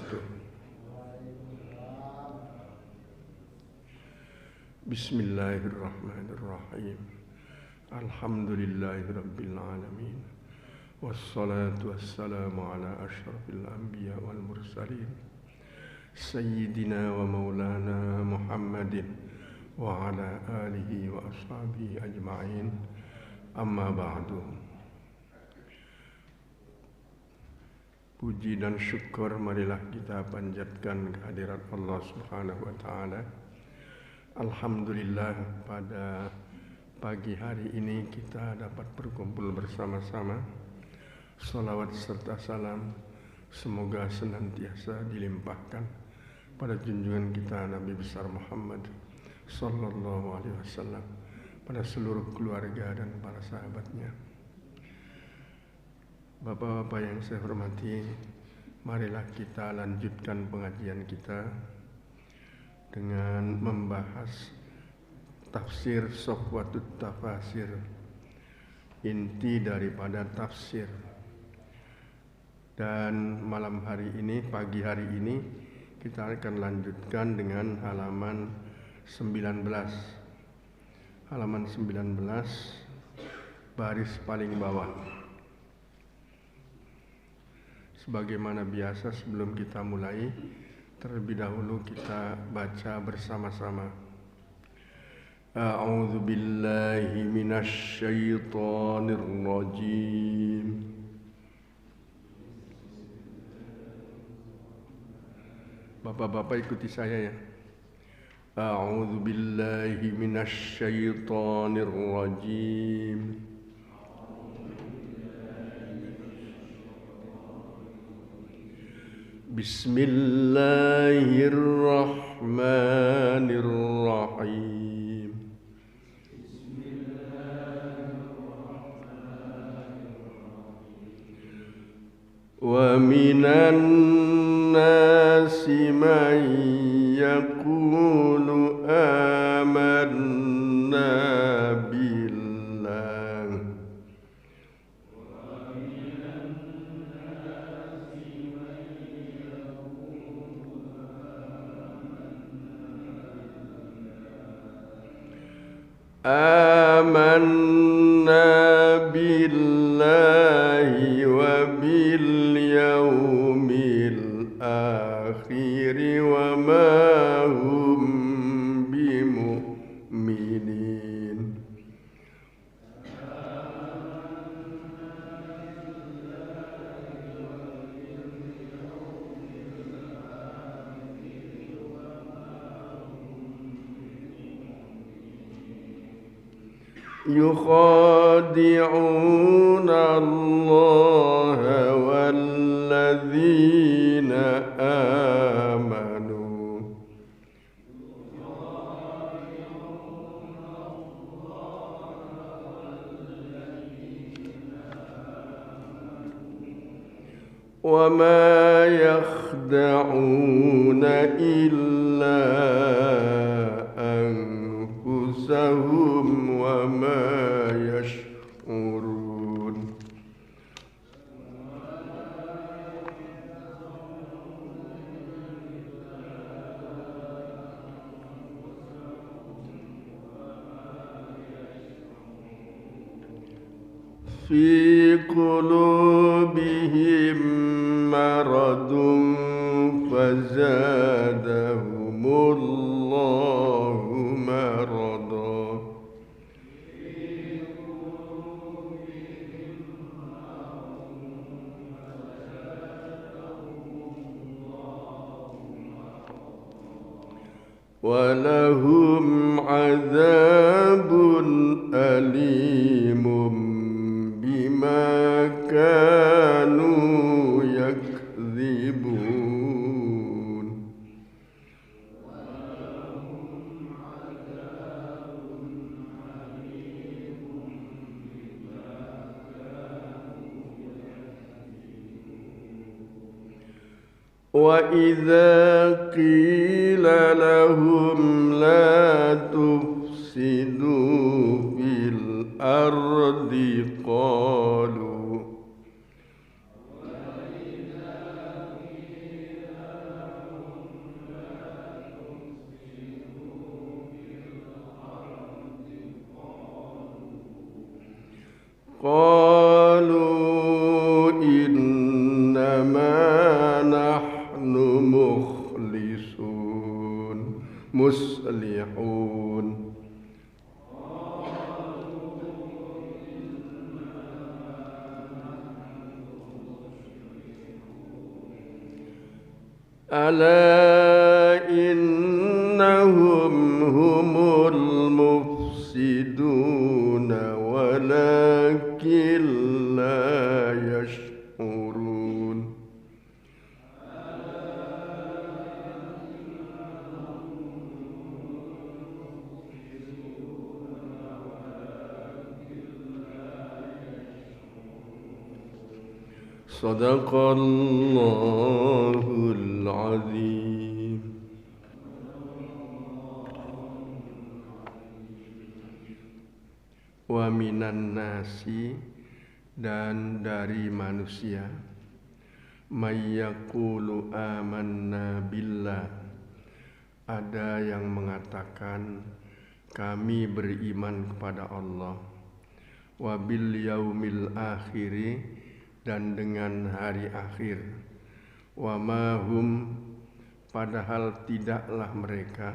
wabarakatuh. Bismillahirrahmanirrahim. Alhamdulillahirabbil alamin. Wassalatu wassalamu ala asyrafil anbiya wal mursalin. Sayyidina wa maulana Muhammadin wa ala alihi wa ashabihi ajma'in. Amma ba'du. Puji dan syukur marilah kita panjatkan kehadirat Allah Subhanahu wa taala. Alhamdulillah pada pagi hari ini kita dapat berkumpul bersama-sama. Salawat serta salam semoga senantiasa dilimpahkan pada junjungan kita Nabi besar Muhammad sallallahu alaihi wasallam, pada seluruh keluarga dan para sahabatnya. Bapak-bapak yang saya hormati, marilah kita lanjutkan pengajian kita dengan membahas tafsir Safwatut Tafasir, inti daripada tafsir. Dan malam hari ini, pagi hari ini, kita akan lanjutkan dengan halaman 19. Halaman 19, baris paling bawah. Sebagaimana biasa sebelum kita mulai, terlebih dahulu kita baca bersama-sama. A'udzu billahi minasy syaithanir rajim. Bapak-bapak ikuti saya ya. A'udzu billahi minasy syaithanir rajim. Bismillahirrahmanirrahim. Wa minan nasi man yaqulu amanna billah amanna billahi wa bil yaumil akhir wa ma hum bimu'minin. Yukhadi'una Allah walladzina amanu wa ma yakhda'una illa anfusahum wa ma yash'urun. Fi qulubihim maradun fazadahumullahu marada. Walahum azabun alimun bima kanu yakdzibun. Wa idza qila lahum la tufsidu fil ardi qalu qalu innama nahnu muslihun. Ala innahum humul mufsiduna walakin la yash'urun. Sadaqallahul azim. Wa minan nasi, dan dari manusia, mayyaqulu amanna billah, ada yang mengatakan kami beriman kepada Allah, wa bil yaumil akhiri, dan dengan hari akhir, wa ma hum, padahal tidaklah mereka,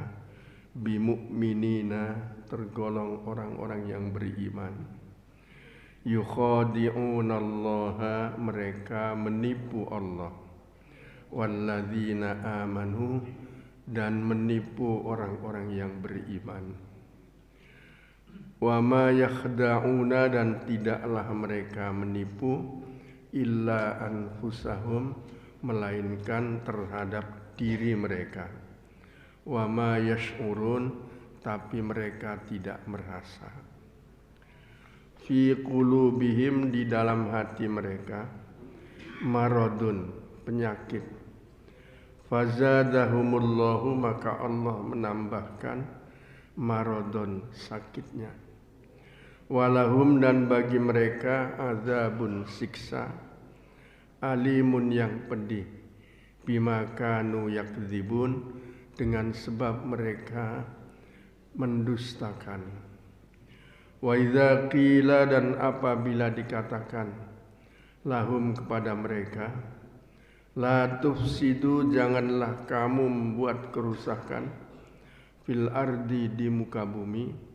bimu'minina, tergolong orang-orang yang beriman. Yukhadi'unallaha, mereka menipu Allah, walladzina amanu, dan menipu orang-orang yang beriman. Wa ma yakhda'una, dan tidaklah mereka menipu, illa anfusahum, melainkan terhadap diri mereka. Wa ma yash'urun, tapi mereka tidak merasa. Fi qulubihim, di dalam hati mereka, maradun, penyakit. Fazadahumullahu, maka Allah menambahkan maradun, sakitnya. Walahum, dan bagi mereka, azabun, siksa, alimun, yang pedih, bima kanu yakdzibun, dengan sebab mereka mendustakan. Wa idza qila, dan apabila dikatakan, lahum, kepada mereka, la tufsidu, janganlah kamu membuat kerusakan, fil ardi, di muka bumi.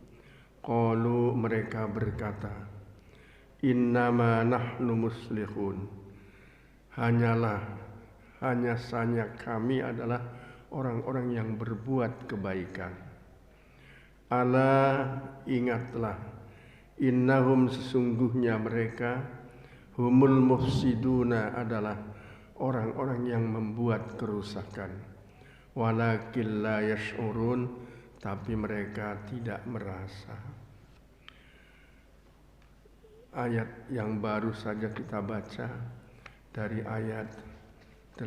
Qalu, mereka berkata, innama nahnu muslihun, hanya saja kami adalah orang-orang yang berbuat kebaikan. Ala, ingatlah, innahum, sesungguhnya mereka, humul mufsiduna, adalah orang-orang yang membuat kerusakan. Walakin la yash'urun, tapi mereka tidak merasa. Ayat yang baru saja kita baca dari ayat 8, 9,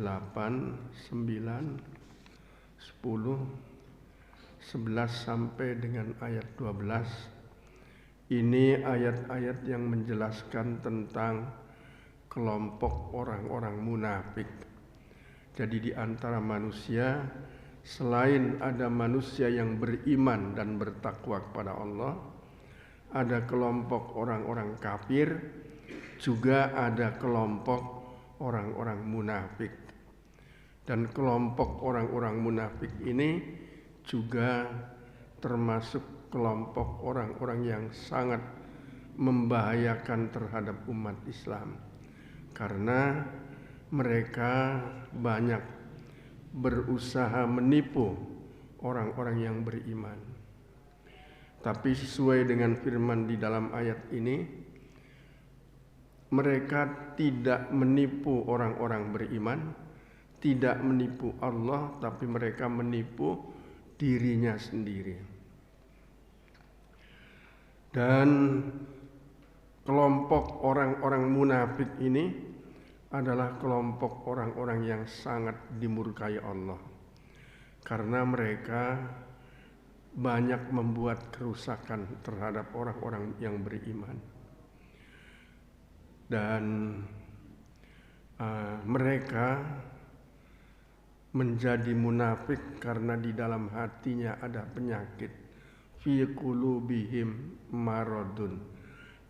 10, 11 sampai dengan ayat 12. Ini ayat-ayat yang menjelaskan tentang kelompok orang-orang munafik. Jadi di antara manusia, selain ada manusia yang beriman dan bertakwa kepada Allah, ada kelompok orang-orang kafir, juga ada kelompok orang-orang munafik. Dan kelompok orang-orang munafik ini juga termasuk kelompok orang-orang yang sangat membahayakan terhadap umat Islam, karena mereka banyak berusaha menipu orang-orang yang beriman. Tapi sesuai dengan firman di dalam ayat ini, mereka tidak menipu orang-orang beriman, tidak menipu Allah, tapi mereka menipu dirinya sendiri. Dan kelompok orang-orang munafik ini adalah kelompok orang-orang yang sangat dimurkai Allah, karena mereka banyak membuat kerusakan terhadap orang-orang yang beriman. Dan mereka menjadi munafik karena di dalam hatinya ada penyakit. Fi qulubihim maradun,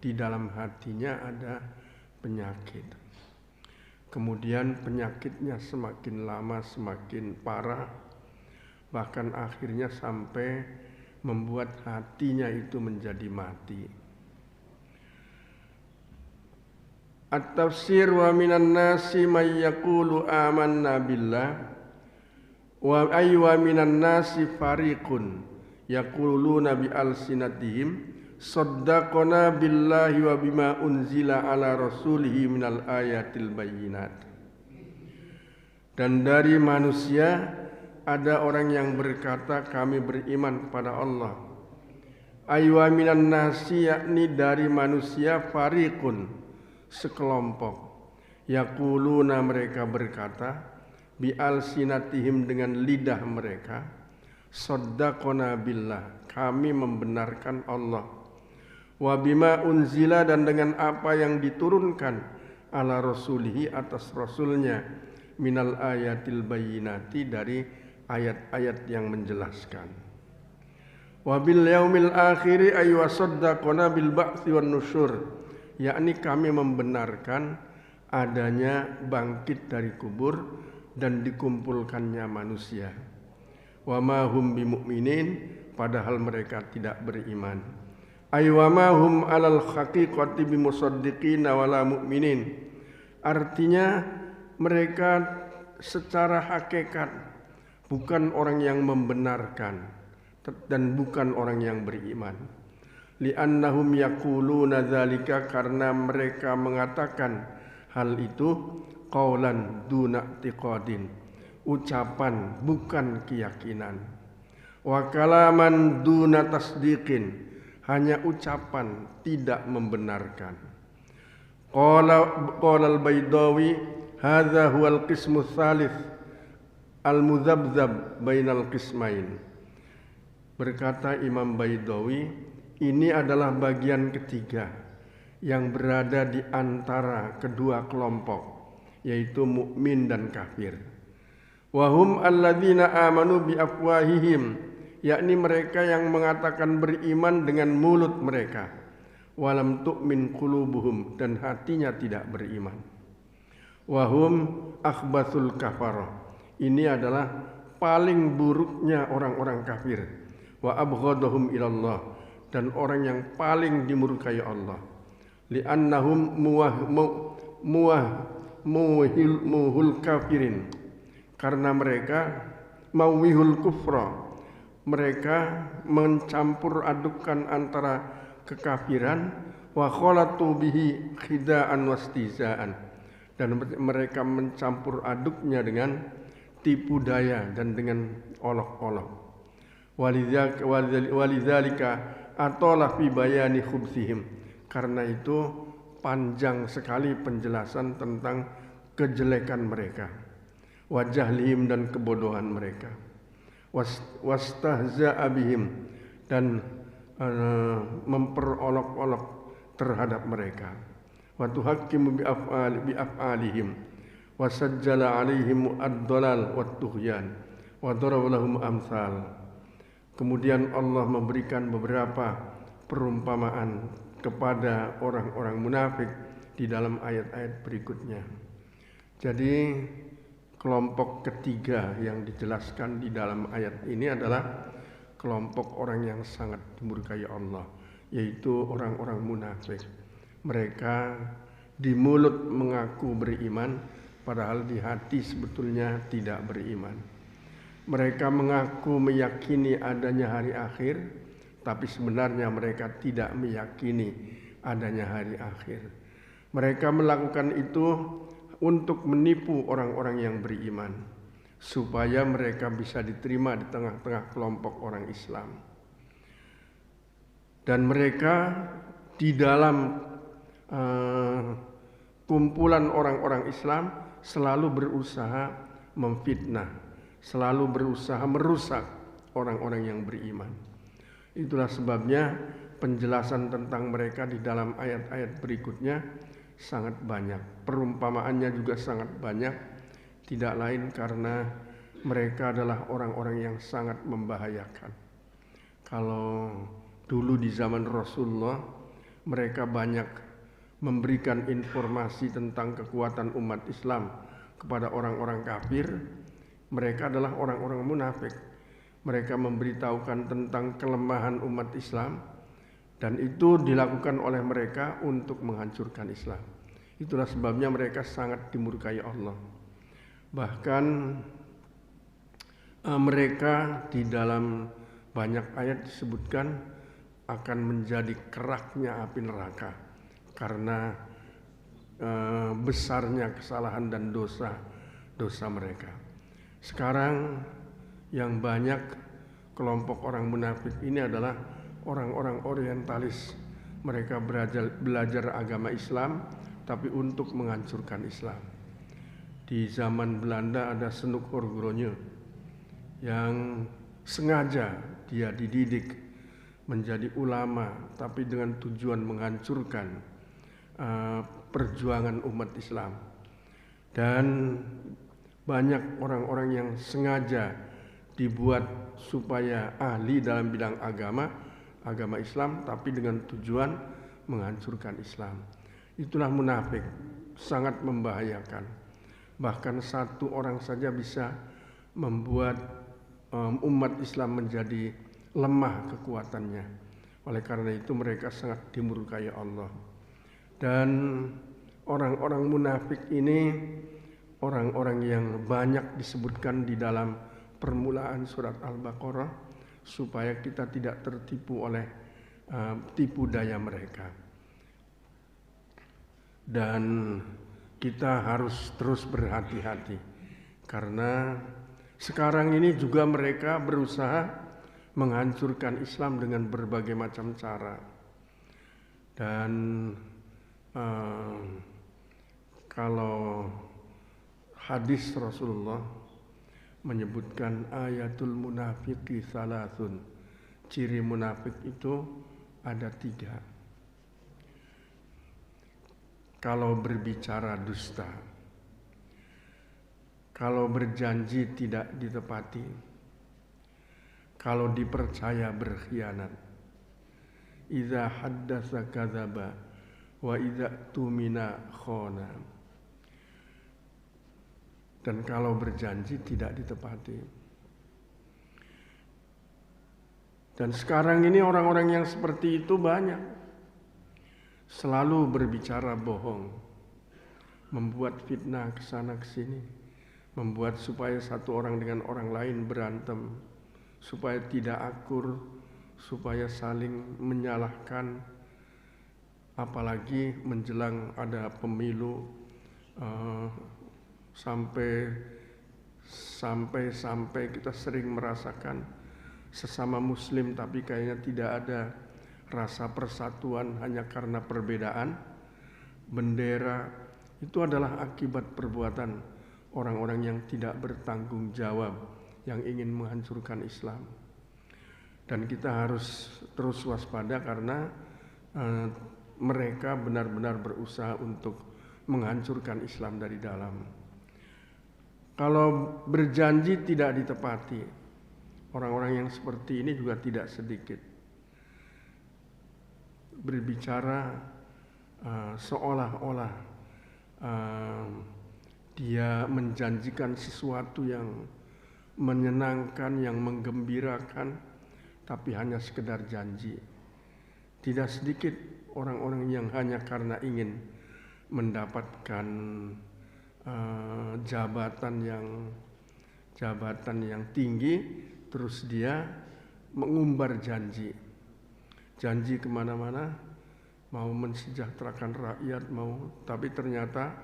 di dalam hatinya ada penyakit. Kemudian penyakitnya semakin lama semakin parah, bahkan akhirnya sampai membuat hatinya itu menjadi mati. At-tafsir wa minan nasi may yaqulu amanna billah wa aywa minan nasi fariqun yaquluna bi alsinatihim saddaqona billahi wa bima unzila ala rasulihi minal ayatil bayyinat. Dan dari manusia ada orang yang berkata kami beriman kepada Allah. Aywa minan nasi, yakni dari manusia, fariqun, sekelompok, yaquluna, mereka berkata, bi alsinatihim, dengan lidah mereka, saddaqona billah, kami membenarkan Allah, wa bima unzila, dan dengan apa yang diturunkan, ala rasulihi, atas rasulnya, minal ayatil bayyinati, dari ayat-ayat yang menjelaskan. Wa bil yaumil akhiri ay wasaddaqona bil ba'tsi wan nusyur, yakni kami membenarkan adanya bangkit dari kubur dan dikumpulkannya manusia. Wa ma hum bimu'minin, padahal mereka tidak beriman. Ay wa ma hum alal haqiqati bimusaddiqina wala mu'minin, artinya mereka secara hakikat bukan orang yang membenarkan dan bukan orang yang beriman. Li'annahum yaquluna dzalika, karena mereka mengatakan hal itu qaulan duna i'tiqadin, ucapan bukan keyakinan, wa kalaman duna tasdiqin, hanya ucapan tidak membenarkan. Qala al-Baydawi hadza huwal qismu tsalits al-mudzabdzab bainal qismain. Berkata Imam Baydawi, ini adalah bagian ketiga yang berada di antara kedua kelompok, yaitu mukmin dan kafir. Wahum alladzina amanu bi afwahihim, yakni mereka yang mengatakan beriman dengan mulut mereka, walam tu'min qulubuhum, dan hatinya tidak beriman. Wahum akhbathul kafarah, ini adalah paling buruknya orang-orang kafir. Wa abghadahum ilallah, dan orang yang paling dimurkai Allah. Li'annahum muwahil kafirin, karena mereka mawihul kufra, mereka mencampur adukan antara kekafiran, wa khalatu bihi khida'an wastizaan, dan mereka mencampur aduknya dengan tipu daya dan dengan olok-olok. Walidzalika atola fi bayani khubsihim, karena itu panjang sekali penjelasan tentang kejelekan mereka, wajahlihim, dan kebodohan mereka, wastahza'a bihim, dan memperolok-olok terhadap mereka, wa tuhakkimu bi af'alihim, wa sajjala alaihim ad-dhalal wat tughyan, wa daraba lahum amsal. Kemudian Allah memberikan beberapa perumpamaan kepada orang-orang munafik di dalam ayat-ayat berikutnya. Jadi kelompok ketiga yang dijelaskan di dalam ayat ini adalah kelompok orang yang sangat dimurkai Allah, yaitu orang-orang munafik. Mereka di mulut mengaku beriman, padahal di hati sebetulnya tidak beriman. Mereka mengaku meyakini adanya hari akhir, tapi sebenarnya mereka tidak meyakini adanya hari akhir. Mereka melakukan itu untuk menipu orang-orang yang beriman, supaya mereka bisa diterima di tengah-tengah kelompok orang Islam. Dan mereka di dalam kumpulan orang-orang Islam selalu berusaha memfitnah, selalu berusaha merusak orang-orang yang beriman. Itulah sebabnya penjelasan tentang mereka di dalam ayat-ayat berikutnya sangat banyak. Perumpamaannya juga sangat banyak. Tidak lain karena mereka adalah orang-orang yang sangat membahayakan. Kalau dulu di zaman Rasulullah, mereka banyak memberikan informasi tentang kekuatan umat Islam kepada orang-orang kafir, mereka adalah orang-orang munafik. Mereka memberitahukan tentang kelemahan umat Islam, dan itu dilakukan oleh mereka untuk menghancurkan Islam. Itulah sebabnya mereka sangat dimurkai Allah. Bahkan mereka di dalam banyak ayat disebutkan akan menjadi keraknya api neraka karena besarnya kesalahan dan dosa mereka. Sekarang yang banyak kelompok orang munafik ini adalah orang-orang orientalis. Mereka belajar agama Islam tapi untuk menghancurkan Islam. Di zaman Belanda ada Senuk Orgronje yang sengaja dia dididik menjadi ulama tapi dengan tujuan menghancurkan perjuangan umat Islam. Dan banyak orang-orang yang sengaja dibuat supaya ahli dalam bidang agama Islam tapi dengan tujuan menghancurkan Islam. Itulah munafik, sangat membahayakan. Bahkan satu orang saja bisa membuat umat Islam menjadi lemah kekuatannya. Oleh karena itu mereka sangat dimurkai Allah. Dan orang-orang munafik ini orang-orang yang banyak disebutkan di dalam permulaan surat Al-Baqarah supaya kita tidak tertipu oleh tipu daya mereka. Dan kita harus terus berhati-hati karena sekarang ini juga mereka berusaha menghancurkan Islam dengan berbagai macam cara. Dan kalau hadis Rasulullah menyebutkan ayatul munafiqi salasun, ciri munafik itu ada 3. Kalau berbicara dusta, kalau berjanji tidak ditepati, kalau dipercaya berkhianat, idza haddatsa kadzaba wa idza tumina khana. Dan kalau berjanji tidak ditepati. Dan sekarang ini orang-orang yang seperti itu banyak. Selalu berbicara bohong, membuat fitnah kesana kesini, membuat supaya satu orang dengan orang lain berantem, supaya tidak akur, supaya saling menyalahkan, apalagi menjelang ada pemilu, sampai kita sering merasakan sesama Muslim tapi kayaknya tidak ada rasa persatuan hanya karena perbedaan bendera. Itu adalah akibat perbuatan orang-orang yang tidak bertanggung jawab, yang ingin menghancurkan Islam. Dan kita harus terus waspada karena mereka benar-benar berusaha untuk menghancurkan Islam dari dalam. Kalau berjanji tidak ditepati, orang-orang yang seperti ini juga tidak sedikit. Berbicara seolah-olah dia menjanjikan sesuatu yang menyenangkan, yang menggembirakan, tapi hanya sekedar janji. Tidak sedikit orang-orang yang hanya karena ingin mendapatkan jabatan yang tinggi, terus dia mengumbar janji kemana-mana, mau mensejahterakan rakyat, tapi ternyata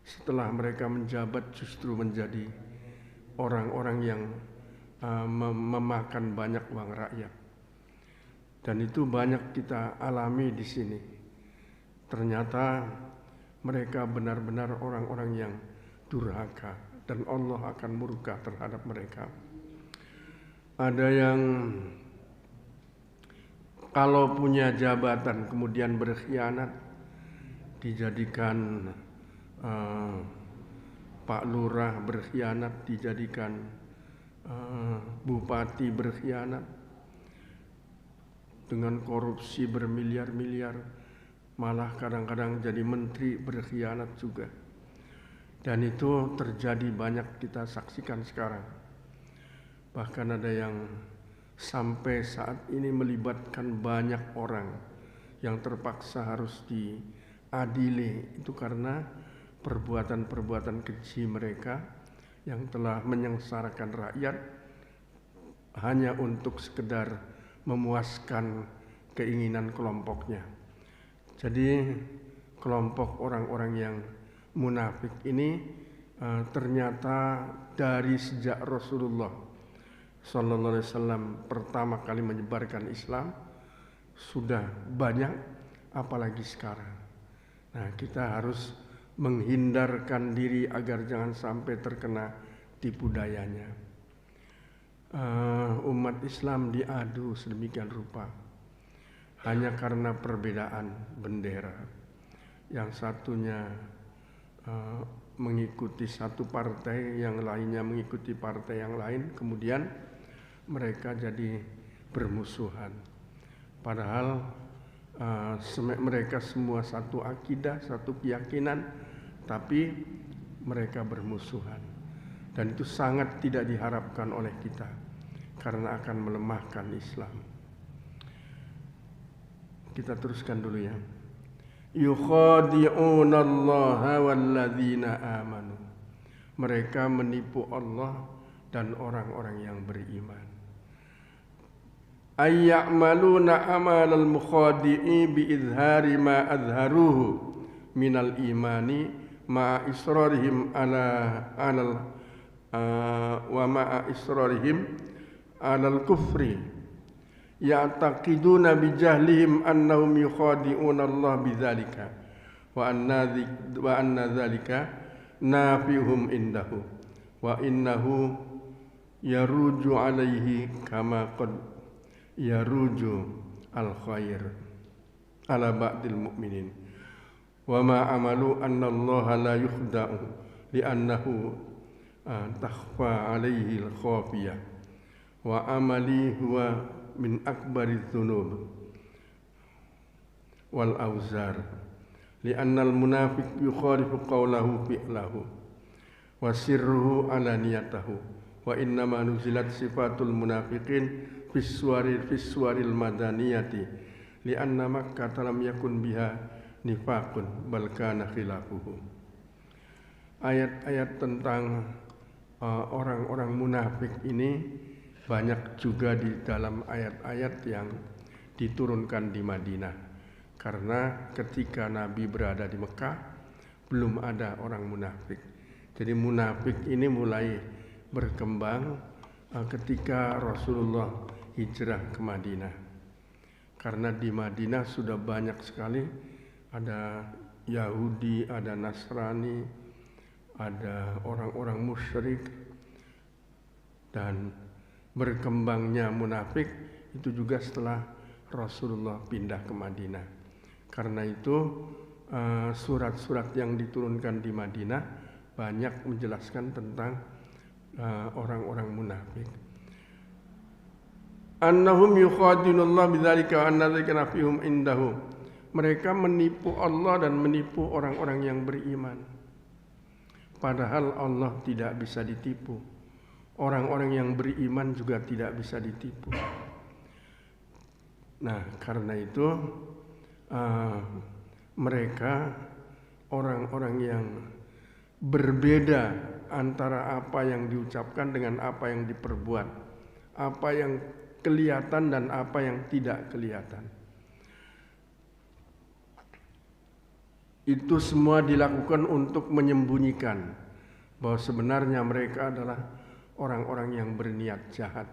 setelah mereka menjabat justru menjadi orang-orang yang memakan banyak uang rakyat. Dan itu banyak kita alami di sini. Ternyata mereka benar-benar orang-orang yang durhaka dan Allah akan murka terhadap mereka. Ada yang kalau punya jabatan kemudian berkhianat, dijadikan Pak Lurah berkhianat, dijadikan bupati berkhianat. dengan korupsi bermiliar-miliar, malah kadang-kadang jadi menteri berkhianat juga. Dan itu terjadi banyak kita saksikan sekarang. Bahkan ada yang sampai saat ini melibatkan banyak orang yang terpaksa harus diadili, itu karena perbuatan-perbuatan keji mereka yang telah menyengsarakan rakyat hanya untuk sekedar memuaskan keinginan kelompoknya. Jadi kelompok orang-orang yang munafik ini ternyata dari sejak Rasulullah Sallallahu Alaihi Wasallam pertama kali menyebarkan Islam sudah banyak, apalagi sekarang. Nah, kita harus menghindarkan diri agar jangan sampai terkena tipu dayanya. Umat Islam diadu sedemikian rupa hanya karena perbedaan bendera. Yang satunya mengikuti satu partai, yang lainnya mengikuti partai yang lain, kemudian mereka jadi bermusuhan. Padahal mereka semua satu akidah, satu keyakinan, tapi mereka bermusuhan. Dan itu sangat tidak diharapkan oleh kita, karena akan melemahkan Islam. Kita teruskan dulu ya. Yukhadi'una Allaha walladzina amanu. Mereka menipu Allah dan orang-orang yang beriman. Ayya'maluna amalal mukhadi'i biizhari ma azharuhu minal imani ma israrihim wa ma'a israrihim alal kufri ya'taqiduna bijahlihim annahum yukhadi'una Allah bidzalika wa anna dzalika nafihum indahu wa innahu yaruju alaihi kama qad yaruju al khair ala ba'dil mu'minin wa ma amalu anna Allah la yukhda'u li'annahu takhfa alaihi al khafiyah wa amali huwa min akbari dzunub wal auzar li'anna al munafiq yukhalifu qawlahu fi'lahu wa sirruhu alaniyatahu wa innama nuzilat sifatul munafiqin fis suwaril madaniyati li'anna Makkah lam yakun biha nifaqun bal kana khilafuhu. Ayat-ayat tentang orang-orang munafik ini banyak juga di dalam ayat-ayat yang diturunkan di Madinah. Karena ketika Nabi berada di Mekah belum ada orang munafik. Jadi munafik ini mulai berkembang ketika Rasulullah hijrah ke Madinah. Karena di Madinah sudah banyak sekali ada Yahudi, ada Nasrani, ada orang-orang musyrik, dan berkembangnya munafik itu juga setelah Rasulullah pindah ke Madinah. Karena itu surat-surat yang diturunkan di Madinah banyak menjelaskan tentang orang-orang munafik. Annahum yukhadinullah bidzalika wa anna dzalika nafihum indahu. Mereka menipu Allah dan menipu orang-orang yang beriman. Padahal Allah tidak bisa ditipu. Orang-orang yang beriman juga tidak bisa ditipu. Nah, karena itu mereka orang-orang yang berbeda antara apa yang diucapkan dengan apa yang diperbuat, apa yang kelihatan dan apa yang tidak kelihatan. Itu semua dilakukan untuk menyembunyikan bahwa sebenarnya mereka adalah orang-orang yang berniat jahat.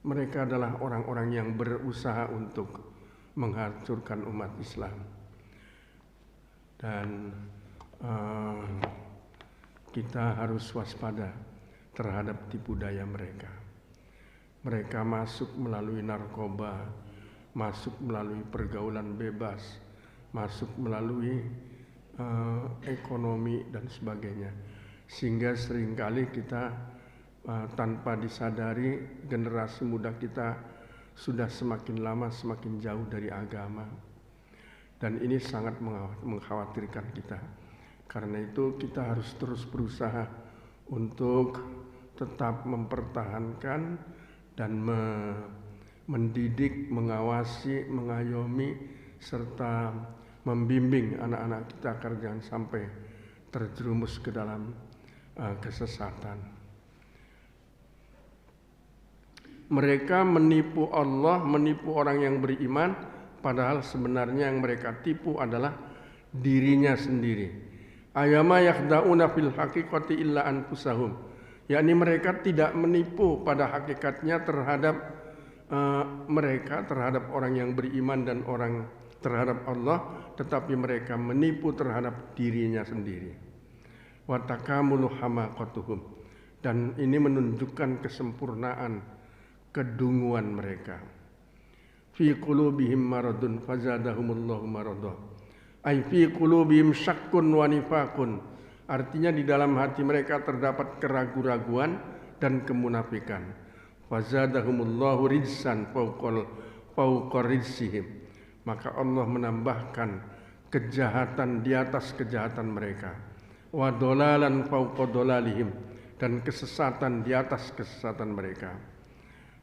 Mereka adalah orang-orang yang berusaha untuk menghancurkan umat Islam. Dan kita harus waspada terhadap tipu daya mereka. Mereka masuk melalui narkoba, masuk melalui pergaulan bebas, masuk melalui ekonomi dan sebagainya. Sehingga seringkali kita tanpa disadari generasi muda kita sudah semakin lama semakin jauh dari agama. Dan ini sangat mengkhawatirkan kita. Karena itu kita harus terus berusaha untuk tetap mempertahankan dan mendidik, mengawasi, mengayomi, serta membimbing anak-anak kita agar jangan sampai terjerumus ke dalam kesesatan. Mereka menipu Allah, menipu orang yang beriman, padahal sebenarnya yang mereka tipu adalah dirinya sendiri. Ayama yakhda'una fil haqiqati illa anfusahum. Yakni mereka tidak menipu pada hakikatnya terhadap mereka, terhadap orang yang beriman dan orang terhadap Allah, tetapi mereka menipu terhadap dirinya sendiri. Wa takamulu hamaqatuhum. Dan ini menunjukkan kesempurnaan kedunguan mereka. Fi qulubihim maradun fazadahumullahu maradah. Ai fi qulubihim syakkun wa nifaqun. Artinya di dalam hati mereka terdapat keraguan-raguan dan kemunafikan. Fazadahumullahu rijsan fawqa rijsihim. Maka Allah menambahkan kejahatan di atas kejahatan mereka. Wa dolalan fawqa dolalihim. Dan kesesatan di atas kesesatan mereka.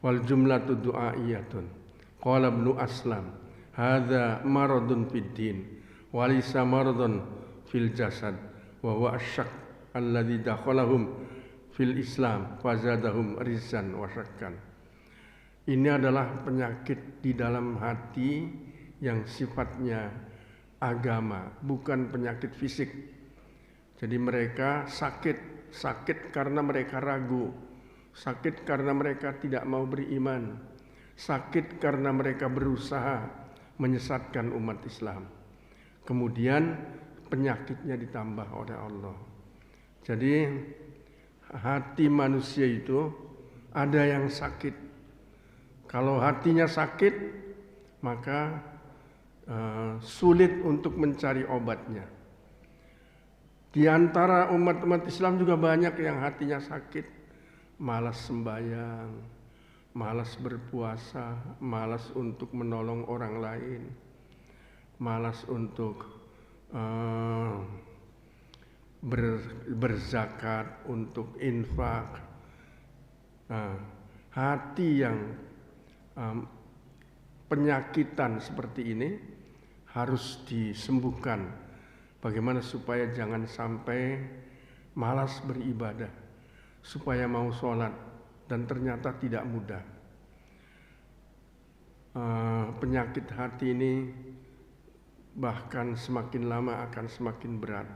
Wal jumlatu du'aiyatun. Qala Ibnu Aslam, hadza maradun fid din, walisa maradun fil jasad, wa huwa asyak alladzi dakhalahum fil Islam fazadahum rizan wa syakkan. Ini adalah penyakit di dalam hati yang sifatnya agama, bukan penyakit fisik. Jadi mereka sakit karena mereka ragu, sakit karena mereka tidak mau beriman, sakit karena mereka berusaha menyesatkan umat Islam. Kemudian penyakitnya ditambah oleh Allah. Jadi hati manusia itu ada yang sakit. Kalau hatinya sakit, maka sulit untuk mencari obatnya. Di antara umat-umat Islam juga banyak yang hatinya sakit, malas sembahyang, malas berpuasa, malas untuk menolong orang lain, malas untuk berzakat, untuk infak. Hati yang penyakitan seperti ini harus disembuhkan. Bagaimana supaya jangan sampai malas beribadah, supaya mau sholat dan ternyata tidak mudah. Penyakit hati ini bahkan semakin lama akan semakin berat,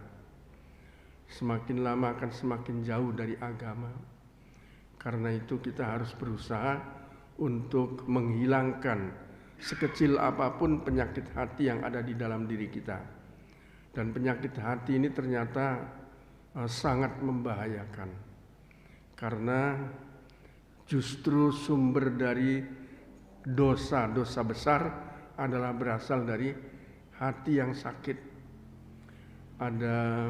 semakin lama akan semakin jauh dari agama. Karena itu kita harus berusaha untuk menghilangkan sekecil apapun penyakit hati yang ada di dalam diri kita. Dan penyakit hati ini ternyata sangat membahayakan. Karena justru sumber dari dosa-dosa besar adalah berasal dari hati yang sakit. Ada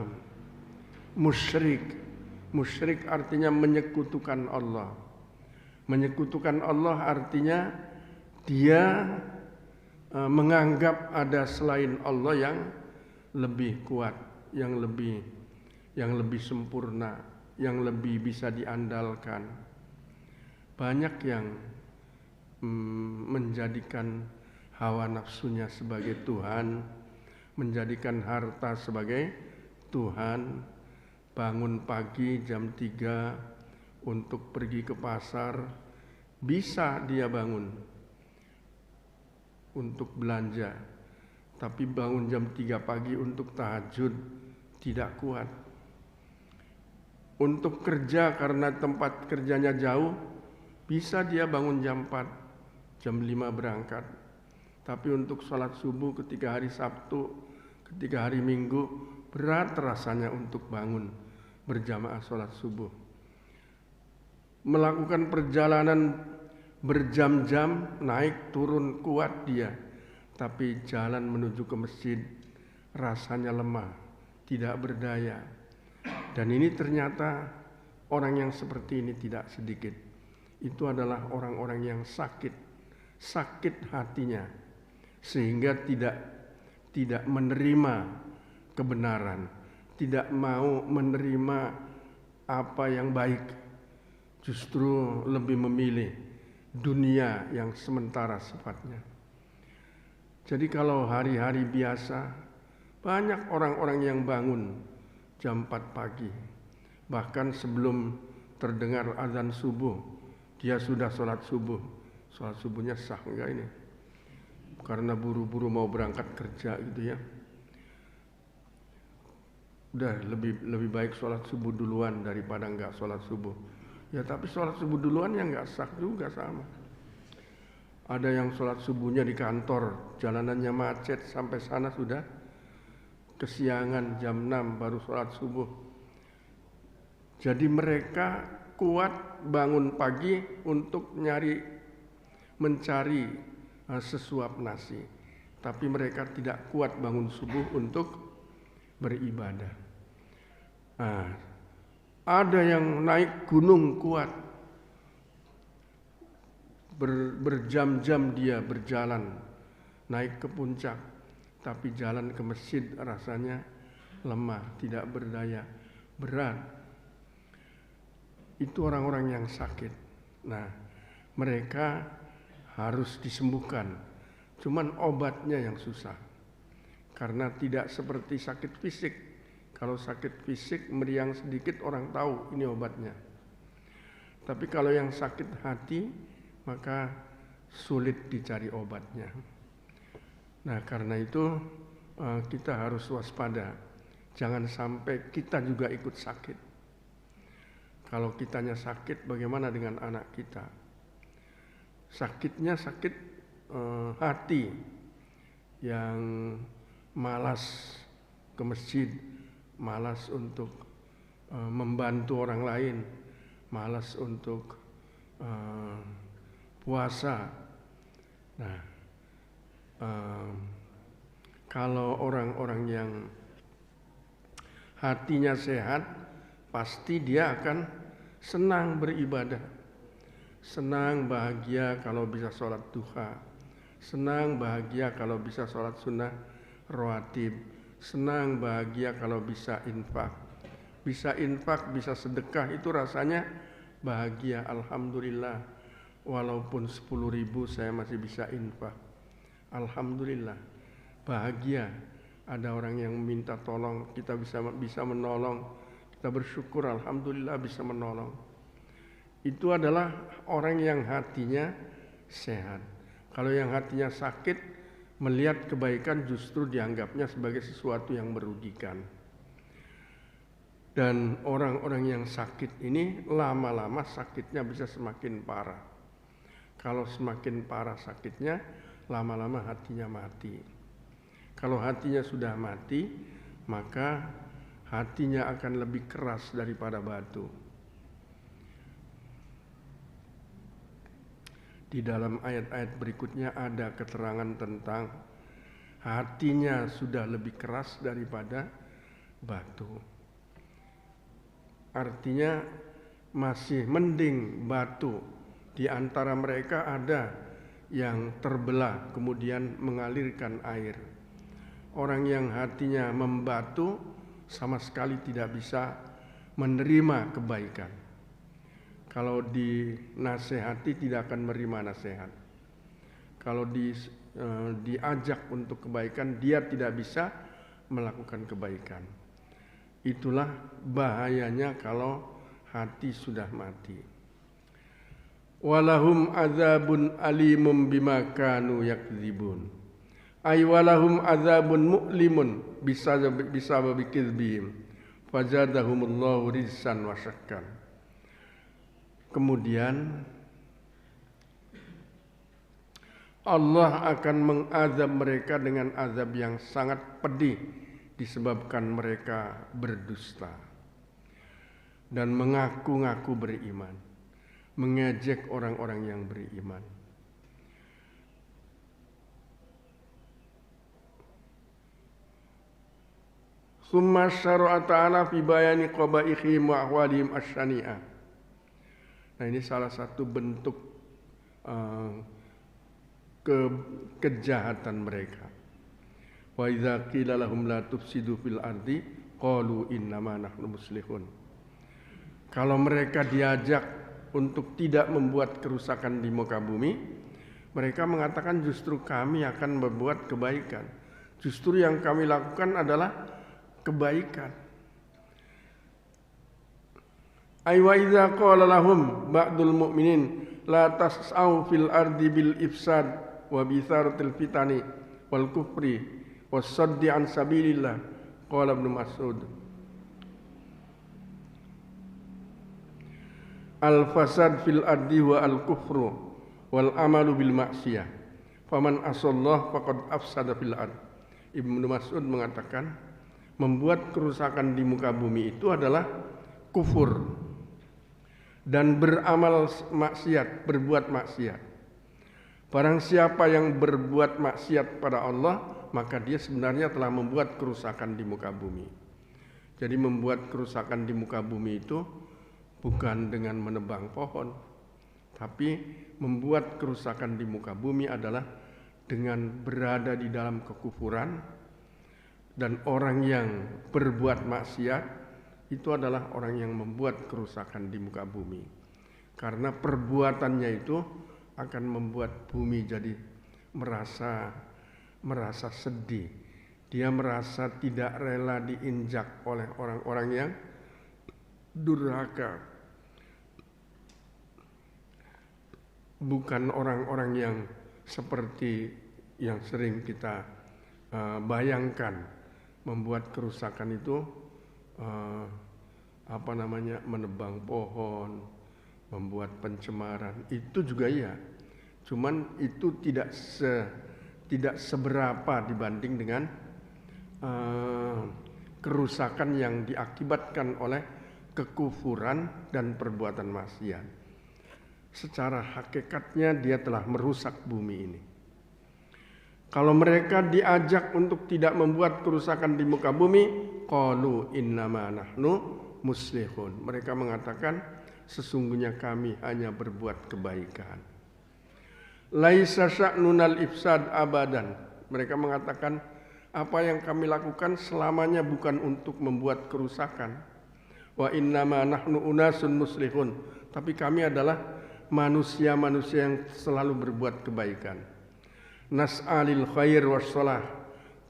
musyrik. Musyrik artinya menyekutukan Allah. Menyekutukan Allah artinya dia menganggap ada selain Allah yang lebih kuat, yang lebih sempurna, yang lebih bisa diandalkan. Banyak yang menjadikan hawa nafsunya sebagai Tuhan, menjadikan harta sebagai Tuhan. Bangun pagi jam 3 untuk pergi ke pasar, bisa dia bangun untuk belanja. Tapi bangun jam 3 pagi untuk tahajud tidak kuat. Untuk kerja karena tempat kerjanya jauh, bisa dia bangun jam 4, jam 5 berangkat. Tapi untuk sholat subuh ketika hari Sabtu, ketika hari Minggu, berat rasanya untuk bangun berjamaah sholat subuh. Melakukan perjalanan berjam-jam, naik turun kuat dia. Tapi jalan menuju ke masjid rasanya lemah, tidak berdaya. Dan ini ternyata orang yang seperti ini tidak sedikit. Itu adalah orang-orang yang sakit sakit hatinya sehingga tidak menerima kebenaran, tidak mau menerima apa yang baik, justru lebih memilih dunia yang sementara sifatnya. Jadi kalau hari-hari biasa, banyak orang-orang yang bangun jam 4 pagi, bahkan sebelum terdengar azan subuh, dia sudah sholat subuh. Sholat subuhnya sah enggak ini? Karena buru-buru mau berangkat kerja gitu ya. Udah lebih baik sholat subuh duluan daripada enggak sholat subuh. Ya tapi sholat subuh duluan ya enggak sah juga sama. Ada yang sholat subuhnya di kantor, jalanannya macet sampai sana sudah kesiangan jam 6 baru sholat subuh. Jadi mereka kuat bangun pagi untuk mencari sesuap nasi. Tapi mereka tidak kuat bangun subuh untuk beribadah. Nah, ada yang naik gunung kuat, berjam-jam dia berjalan naik ke puncak, tapi jalan ke masjid rasanya lemah, tidak berdaya, berat. Itu orang-orang yang sakit. Nah, mereka harus disembuhkan. Cuman obatnya yang susah. Karena tidak seperti sakit fisik. Kalau sakit fisik meriang sedikit orang tahu ini obatnya. Tapi kalau yang sakit hati maka sulit dicari obatnya. Nah, karena itu kita harus waspada. Jangan sampai kita juga ikut sakit. Kalau kitanya sakit, bagaimana dengan anak kita? Sakitnya sakit hati yang malas ke masjid, malas untuk membantu orang lain, malas untuk puasa. Nah, kalau orang-orang yang hatinya sehat, pasti dia akan senang beribadah, senang bahagia kalau bisa sholat duha, senang bahagia kalau bisa sholat sunnah rawatib, senang bahagia kalau bisa infak, bisa sedekah, itu rasanya bahagia. Alhamdulillah, walaupun 10.000 saya masih bisa infak, alhamdulillah, bahagia. Ada orang yang minta tolong, kita bisa menolong, kita bersyukur, alhamdulillah bisa menolong. Itu adalah orang yang hatinya sehat. Kalau yang hatinya sakit, melihat kebaikan justru dianggapnya sebagai sesuatu yang merugikan. Dan orang-orang yang sakit ini lama-lama sakitnya bisa semakin parah. Kalau semakin parah sakitnya, lama-lama hatinya mati. Kalau hatinya sudah mati, maka hatinya akan lebih keras daripada batu. Di dalam ayat-ayat berikutnya ada keterangan tentang hatinya sudah lebih keras daripada batu. Artinya masih mending batu. Di antara mereka ada yang terbelah kemudian mengalirkan air. Orang yang hatinya membatu sama sekali tidak bisa menerima kebaikan. Kalau dinasehati tidak akan menerima nasihat. Kalau diajak untuk kebaikan, dia tidak bisa melakukan kebaikan. Itulah bahayanya kalau hati sudah mati. Walahum adzabun alimum bima kanu yakdzibun. Ay walahum adzabun mu'limun bisa babikizbihim fazadahumullahu rizsan wa syakkan. Kemudian Allah akan mengazab mereka dengan azab yang sangat pedih disebabkan mereka berdusta dan mengaku-ngaku beriman, mengejek orang-orang yang beriman. Summa syara'a ta'ala fi bayani qabaihim wa ahwalihim asyani'ah. Nah, ini salah satu bentuk kejahatan mereka. Wa idza qila lahum la tufsidu fil ardi qalu innama nahnu muslihun. Kalau mereka diajak untuk tidak membuat kerusakan di muka bumi, mereka mengatakan justru kami akan membuat kebaikan. Justru yang kami lakukan adalah kebaikan. Ay wa idza qala lahum ba'dul mu'minin la tas'au fil ardi bil ifsad wa bitharatil fitani wal kufri was-saddi an sabilillah qala Ibnu Mas'ud al-fasad fil ardi wa al-kufru wal amalu bil maksiyah faman asallah faqad afsada fil ard. Ibnu Mas'ud mengatakan membuat kerusakan di muka bumi itu adalah kufur dan beramal maksiat, berbuat maksiat. Barang siapa yang berbuat maksiat pada Allah, maka dia sebenarnya telah membuat kerusakan di muka bumi. Jadi membuat kerusakan di muka bumi itu bukan dengan menebang pohon, tapi membuat kerusakan di muka bumi adalah dengan berada di dalam kekufuran, dan orang yang berbuat maksiat itu adalah orang yang membuat kerusakan di muka bumi. Karena perbuatannya itu akan membuat bumi jadi merasa sedih. Dia merasa tidak rela diinjak oleh orang-orang yang durhaka. Bukan orang-orang yang seperti yang sering kita bayangkan, membuat kerusakan itu menebang pohon, membuat pencemaran, itu juga ya. Cuman itu tidak seberapa dibanding dengan kerusakan yang diakibatkan oleh kekufuran dan perbuatan maksiat. Secara hakikatnya dia telah merusak bumi ini. Kalau mereka diajak untuk tidak membuat kerusakan di muka bumi, qalu innama nahnu muslihun. Mereka mengatakan sesungguhnya kami hanya berbuat kebaikan. Laisa sya'nunal ifsad abadan. Mereka mengatakan apa yang kami lakukan selamanya bukan untuk membuat kerusakan. Wa innama nahnu unasun muslihun. Tapi kami adalah manusia-manusia yang selalu berbuat kebaikan. Nas'alil khair wassalah.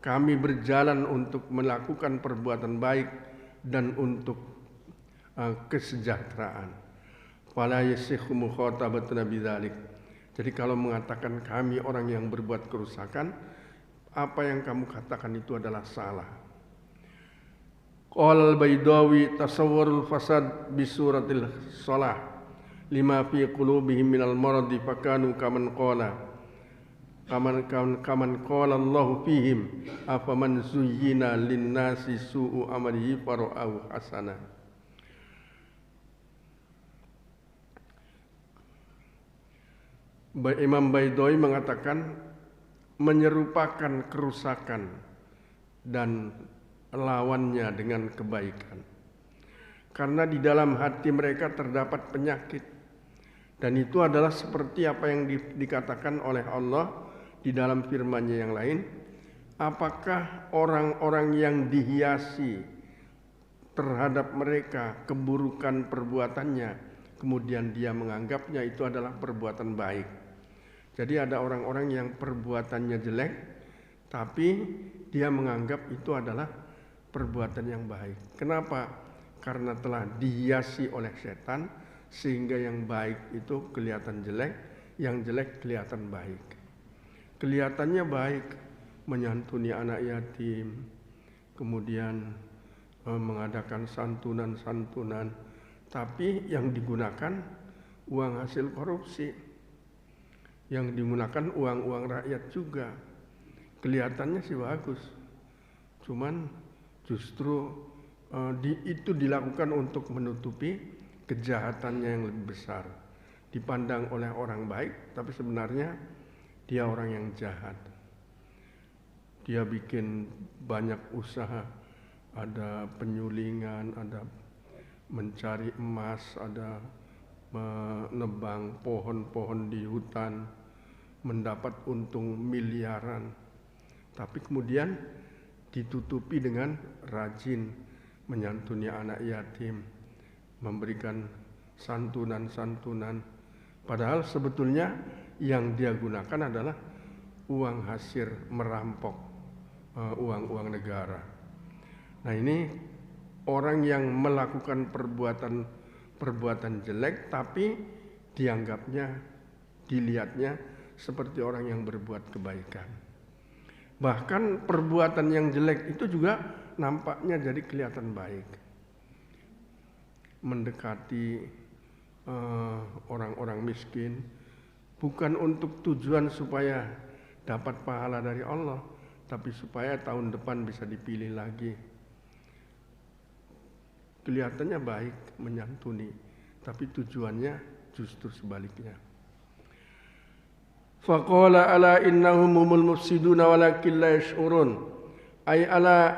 Kami berjalan untuk melakukan perbuatan baik dan untuk kesejahteraan. Fala yasihhu mukhatabatuna bidzalik. Jadi kalau mengatakan kami orang yang berbuat kerusakan, apa yang kamu katakan itu adalah salah. Qala al-Baidawi tasawwarul fasad bi suratil shalah lima fi qulubihim minal maradi fakanu kaman qala Allahu fihim afaman zuyyina linnasi su'u amalihi fara'ahu hasana. Imam Baidawi mengatakan menyerupakan kerusakan dan lawannya dengan kebaikan. Karena di dalam hati mereka terdapat penyakit. Dan itu adalah seperti apa yang dikatakan oleh Allah di dalam firman-Nya yang lain. Apakah orang-orang yang dihiasi terhadap mereka keburukan perbuatannya, kemudian dia menganggapnya itu adalah perbuatan baik. Jadi ada orang-orang yang perbuatannya jelek, tapi dia menganggap itu adalah perbuatan yang baik. Kenapa? Karena telah dihiasi oleh setan, sehingga yang baik itu kelihatan jelek, yang jelek kelihatan baik. Kelihatannya baik, menyantuni anak yatim, kemudian mengadakan santunan-santunan, tapi yang digunakan uang hasil korupsi, yang digunakan uang-uang rakyat juga. Kelihatannya sih bagus, cuman justru itu dilakukan untuk menutupi kejahatannya yang lebih besar. Dipandang oleh orang baik, tapi sebenarnya dia orang yang jahat. Dia bikin banyak usaha, ada penyulingan, ada mencari emas, ada menebang pohon-pohon di hutan, mendapat untung miliaran, tapi kemudian ditutupi dengan rajin menyantuni anak yatim, memberikan santunan-santunan, padahal sebetulnya yang dia gunakan adalah uang hasil merampok uang-uang negara. Nah, ini orang yang melakukan perbuatan jelek tapi dilihatnya seperti orang yang berbuat kebaikan. Bahkan perbuatan yang jelek itu juga nampaknya jadi kelihatan baik. Mendekati orang-orang miskin bukan untuk tujuan supaya dapat pahala dari Allah, tapi supaya tahun depan bisa dipilih lagi. Kelihatannya baik menyantuni, tapi tujuannya justru sebaliknya. Faqala ala innahum humul mufsiduna walakin la yash'urun. Ay ala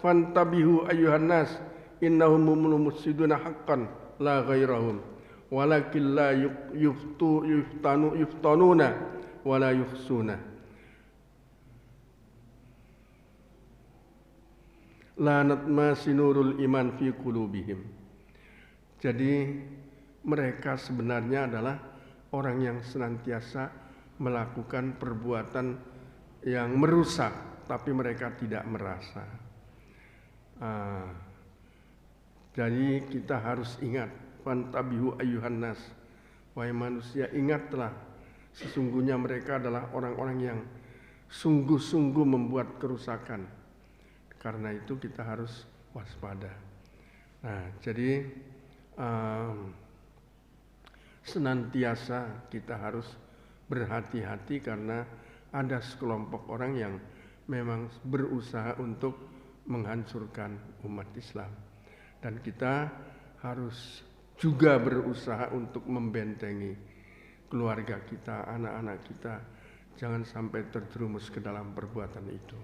fantabihu ayyuhan nas innahum humul mufsiduna haqqan la ghairahum walakin la yuftanuna wala yukhsuna. La natmasi nurul iman fi qulubihim. Jadi mereka sebenarnya adalah orang yang senantiasa melakukan perbuatan yang merusak, tapi mereka tidak merasa. Jadi kita harus ingat, fantabihu ayyuhan nas, wahai manusia, ingatlah, sesungguhnya mereka adalah orang-orang yang sungguh-sungguh membuat kerusakan. Karena itu kita harus waspada. Nah, jadi senantiasa kita harus berhati-hati karena ada sekelompok orang yang memang berusaha untuk menghancurkan umat Islam. Dan kita harus juga berusaha untuk membentengi keluarga kita, anak-anak kita, jangan sampai terjerumus ke dalam perbuatan itu.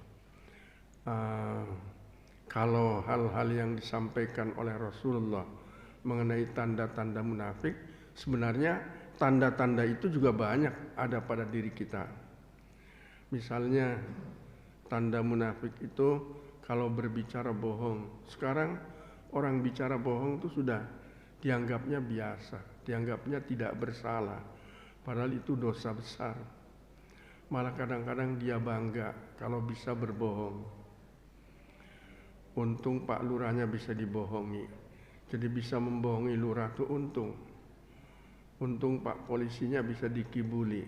Kalau hal-hal yang disampaikan oleh Rasulullah mengenai tanda-tanda munafik, sebenarnya tanda-tanda itu juga banyak ada pada diri kita. Misalnya tanda munafik itu kalau berbicara bohong. Sekarang orang bicara bohong itu sudah dianggapnya biasa, dianggapnya tidak bersalah, padahal itu dosa besar. Malah kadang-kadang dia bangga kalau bisa berbohong. Untung Pak Lurahnya bisa dibohongi, jadi bisa membohongi lurah itu untung. Untung Pak polisinya bisa dikibuli,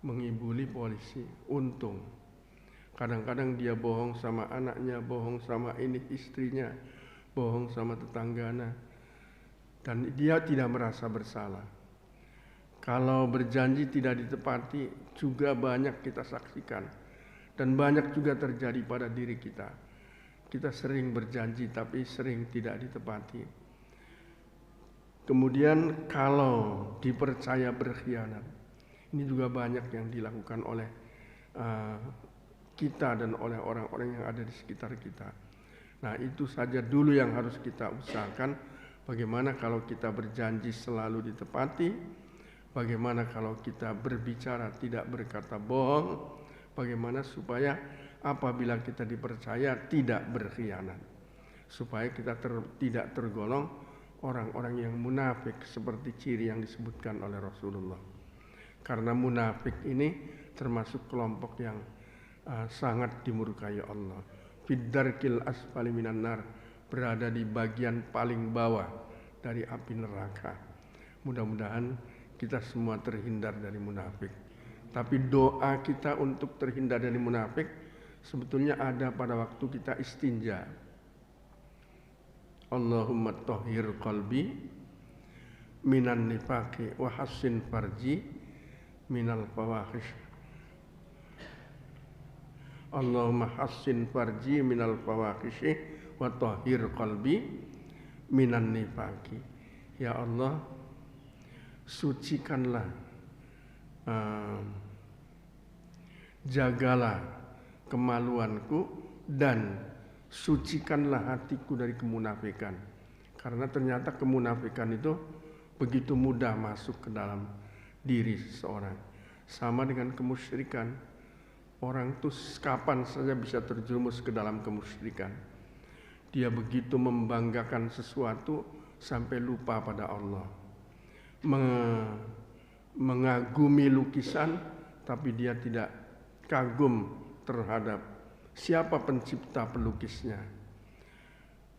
mengibuli polisi, untung. Kadang-kadang dia bohong sama anaknya, bohong sama ini istrinya, bohong sama tetangganya, dan dia tidak merasa bersalah. Kalau berjanji tidak ditepati juga banyak kita saksikan, dan banyak juga terjadi pada diri kita. Kita sering berjanji tapi sering tidak ditepati. Kemudian kalau dipercaya berkhianat, ini juga banyak yang dilakukan oleh kita dan oleh orang-orang yang ada di sekitar kita. Nah, itu saja dulu yang harus kita usahakan. Bagaimana kalau kita berjanji selalu ditepati? Bagaimana kalau kita berbicara tidak berkata bohong? Bagaimana supaya apabila kita dipercaya tidak berkhianat, supaya kita tidak tergolong orang-orang yang munafik seperti ciri yang disebutkan oleh Rasulullah. Karena munafik ini termasuk kelompok yang sangat dimurkai Allah. Fiddarkil asfali minan nar, berada di bagian paling bawah dari api neraka. Mudah-mudahan kita semua terhindar dari munafik. Tapi doa kita untuk terhindar dari munafik sebetulnya ada pada waktu kita istinja. Allahumma tahhir qalbi minan nifaqi wa hassin farji minal fawahish. Allahumma hassin farji minal fawahish wa tahhir qalbi minan nifaqi. Ya Allah, sucikanlah, jagalah kemaluanku dan sucikanlah hatiku dari kemunafikan. Karena ternyata kemunafikan itu begitu mudah masuk ke dalam diri seseorang. Sama dengan kemusyrikan. Orang itu kapan saja bisa terjerumus ke dalam kemusyrikan. Dia begitu membanggakan sesuatu sampai lupa pada Allah. Mengagumi lukisan, tapi dia tidak kagum terhadap siapa pencipta pelukisnya.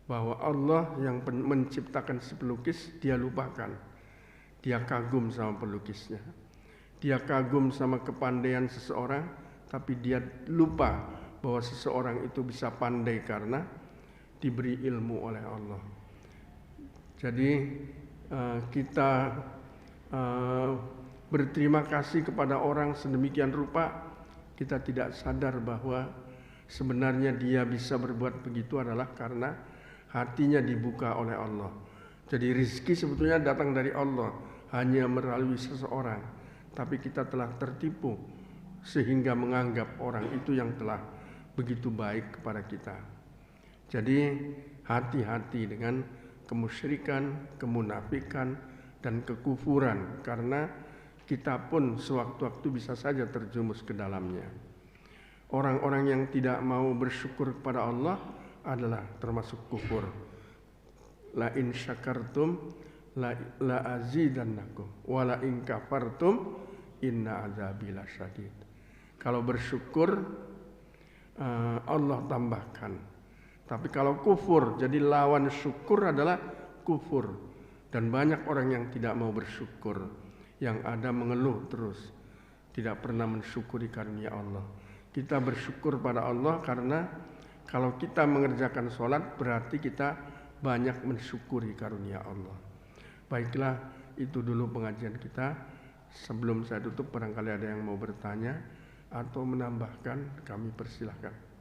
Bahwa Allah yang menciptakan si pelukis, dia lupakan. Dia kagum sama pelukisnya. Dia kagum sama kepandaian seseorang, tapi dia lupa bahwa seseorang itu bisa pandai karena diberi ilmu oleh Allah. Jadi kita berterima kasih kepada orang sedemikian rupa, kita tidak sadar bahwa sebenarnya dia bisa berbuat begitu adalah karena hatinya dibuka oleh Allah. Jadi rizki sebetulnya datang dari Allah, hanya melalui seseorang. Tapi kita telah tertipu sehingga menganggap orang itu yang telah begitu baik kepada kita. Jadi hati-hati dengan kemusyrikan, kemunafikan, dan kekufuran, karena kita pun sewaktu-waktu bisa saja terjerumus ke dalamnya. Orang-orang yang tidak mau bersyukur kepada Allah adalah termasuk kufur. La in syakartum la azidannakum wa la in kafartum inna azabi lasyadid. Kalau bersyukur Allah tambahkan. Tapi kalau kufur, jadi lawan syukur adalah kufur. Dan banyak orang yang tidak mau bersyukur, yang ada mengeluh terus, tidak pernah mensyukuri karunia Allah. Kita bersyukur pada Allah karena kalau kita mengerjakan sholat berarti kita banyak mensyukuri karunia Allah. Baiklah, itu dulu pengajian kita. Sebelum saya tutup, barangkali ada yang mau bertanya atau menambahkan, kami persilahkan.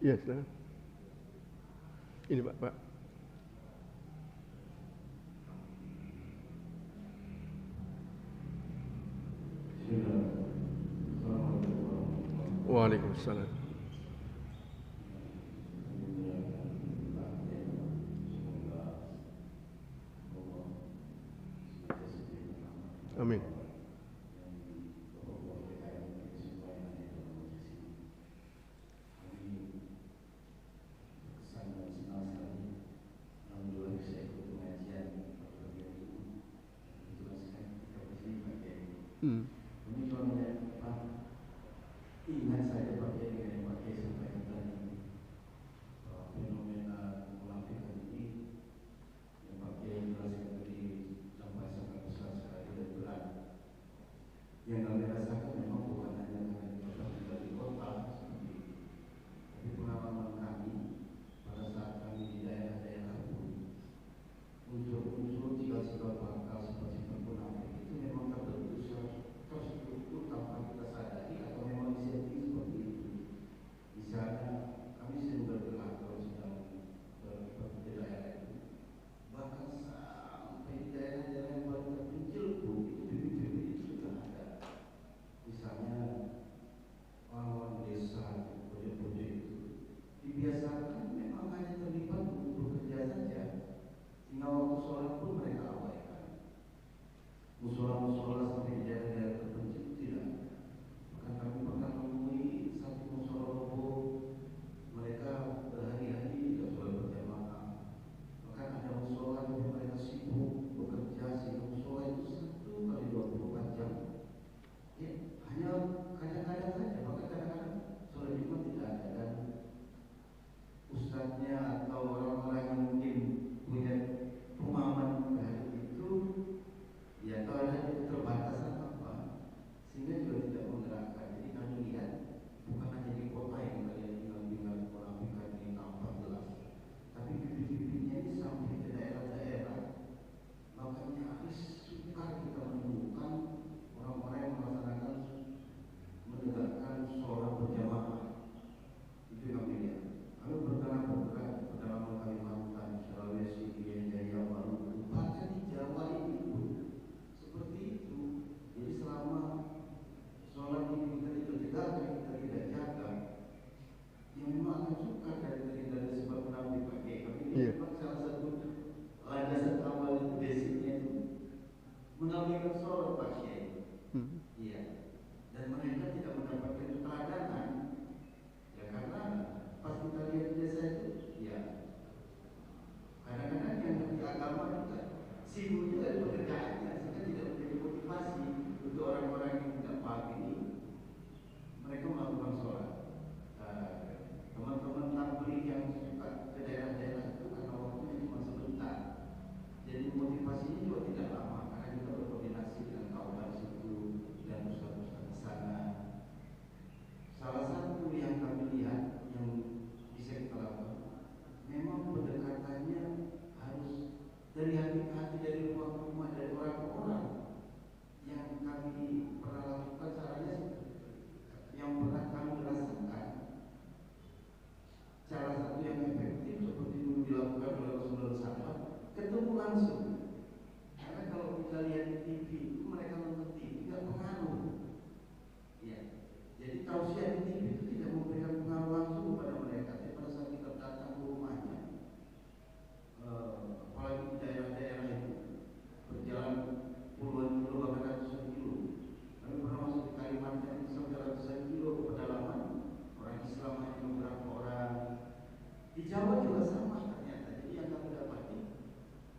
Yes, ini Pak. Waalaikumsalam. Amin. Ini contohnya Pak, ingat saya pakai dengan pakai sampaikan tadi fenomena munafikan ini yang pakai jelaskan tadi sampai sangat besar sekali dan berat. Yang kami rasakan memang bukan hanya dengan kita di kota seperti ini, tapi pengalaman kami pada saat kami di daerah-daerah pun unsur-unsur cikal-cikal bakal seperti munafik itu memang terbentuk langsung. Karena kalau kita lihat di TV itu mereka nonton TV tidak pengaruh. Ya, jadi tausiah di TV itu tidak memberikan pengaruh langsung kepada mereka. Tapi pada saat kita datang ke rumahnya, apalagi di daerah-daerah itu berjalan puluhan kilo bahkan ratusan kilo. Kami pernah masuk di Kalimantan sampai ratusan kilo ke pedalaman. Orang Islam hanya beberapa orang. Di Jawa juga sama ternyata. Jadi yang kami dapati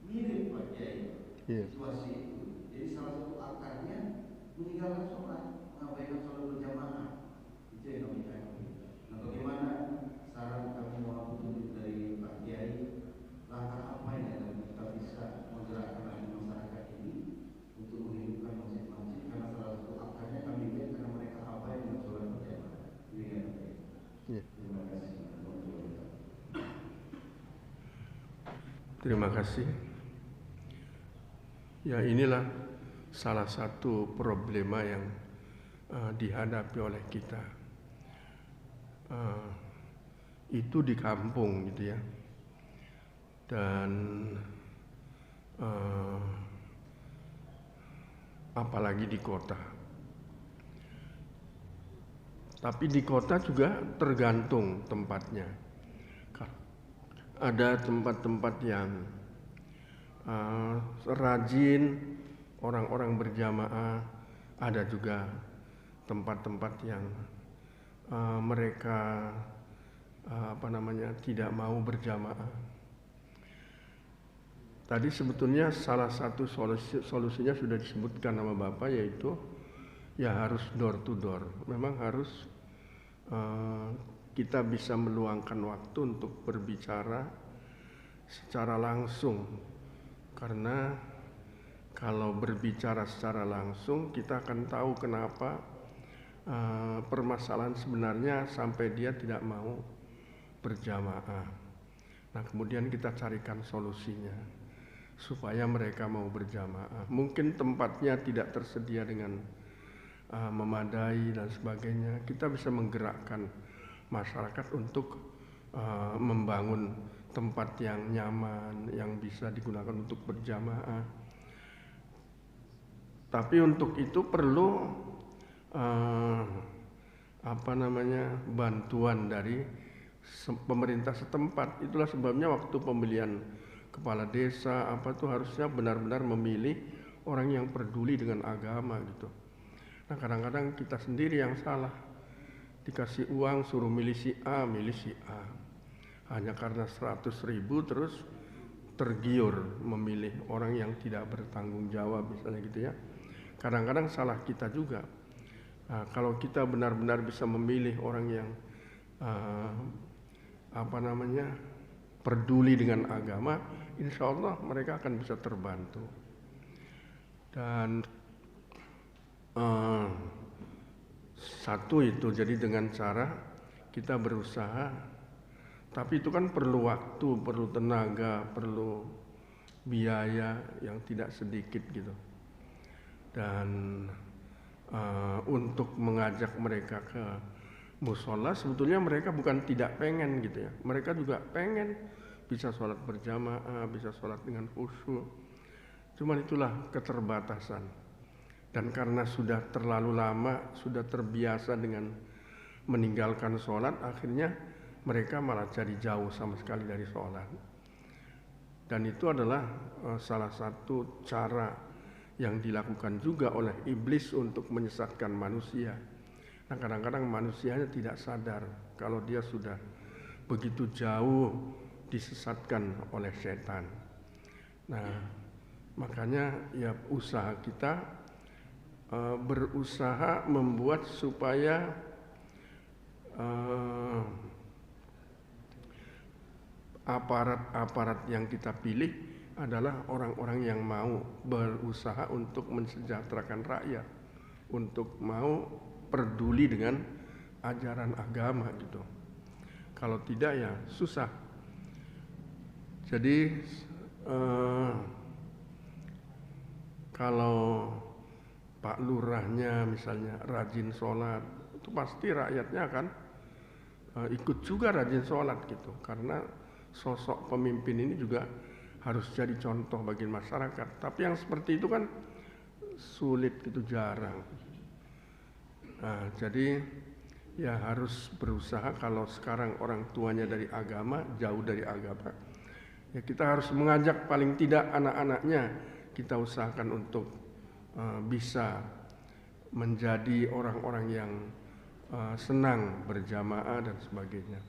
mirip Pak Kiai situasi itu. Jadi salah satu akarnya meninggalkan sholat, mengabaikan sholat berjamaah. Itu yang kami cari. Nah, bagaimana saran kami mohon petunjuk dari Pak Kiai, langkah apa yang kita bisa menggerakkan lagi masyarakat ini untuk menghidupkan masjid-masjid, karena salah satu akarnya kami lihat karena mereka abai dengan sholat berjamaah. Demikian Pak Kiai. Terima kasih. Terima kasih. Ya, inilah salah satu problema yang dihadapi oleh kita. Itu di kampung gitu ya. Dan apalagi di kota. Tapi di kota juga tergantung tempatnya. Ada tempat-tempat yang rajin orang-orang berjamaah, ada juga tempat-tempat yang mereka tidak mau berjamaah. Tadi sebetulnya salah satu solusinya sudah disebutkan sama Bapak, yaitu ya harus door to door. Memang harus kita bisa meluangkan waktu untuk berbicara secara langsung, karena kalau berbicara secara langsung kita akan tahu kenapa permasalahan sebenarnya sampai dia tidak mau berjamaah. Nah, kemudian kita carikan solusinya supaya mereka mau berjamaah. Mungkin tempatnya tidak tersedia dengan memadai dan sebagainya. Kita bisa menggerakkan masyarakat untuk membangun tempat yang nyaman, yang bisa digunakan untuk berjamaah. Tapi untuk itu perlu bantuan dari pemerintah setempat. Itulah sebabnya waktu pemilihan kepala desa harusnya benar-benar memilih orang yang peduli dengan agama gitu. Nah, kadang-kadang kita sendiri yang salah. Dikasih uang suruh milih si A, hanya karena 100.000 terus tergiur memilih orang yang tidak bertanggung jawab misalnya gitu ya. Kadang-kadang salah kita juga. Nah, kalau kita benar-benar bisa memilih orang yang peduli dengan agama, insya Allah mereka akan bisa terbantu. Dan satu itu, jadi dengan cara kita berusaha, tapi itu kan perlu waktu, perlu tenaga, perlu biaya yang tidak sedikit gitu. Dan untuk mengajak mereka ke musola, sebetulnya mereka bukan tidak pengen gitu ya, mereka juga pengen bisa sholat berjamaah, bisa sholat dengan khusyuk. Cuman itulah keterbatasan. Dan karena sudah terlalu lama, sudah terbiasa dengan meninggalkan sholat, akhirnya mereka malah jadi jauh sama sekali dari sholat. Dan itu adalah salah satu cara yang dilakukan juga oleh iblis untuk menyesatkan manusia. Nah, kadang-kadang manusianya tidak sadar kalau dia sudah begitu jauh disesatkan oleh setan. Nah, makanya ya usaha kita berusaha membuat supaya aparat-aparat yang kita pilih adalah orang-orang yang mau berusaha untuk mensejahterakan rakyat, untuk mau peduli dengan ajaran agama gitu. Kalau tidak ya susah. Jadi kalau Pak Lurahnya misalnya rajin sholat, itu pasti rakyatnya akan ikut juga rajin sholat gitu. Karena sosok pemimpin ini juga harus jadi contoh bagi masyarakat. Tapi yang seperti itu kan sulit, gitu, jarang. Nah, jadi ya harus berusaha. Kalau sekarang orang tuanya dari agama, jauh dari agama, ya kita harus mengajak paling tidak anak-anaknya, kita usahakan untuk bisa menjadi orang-orang yang senang berjamaah dan sebagainya.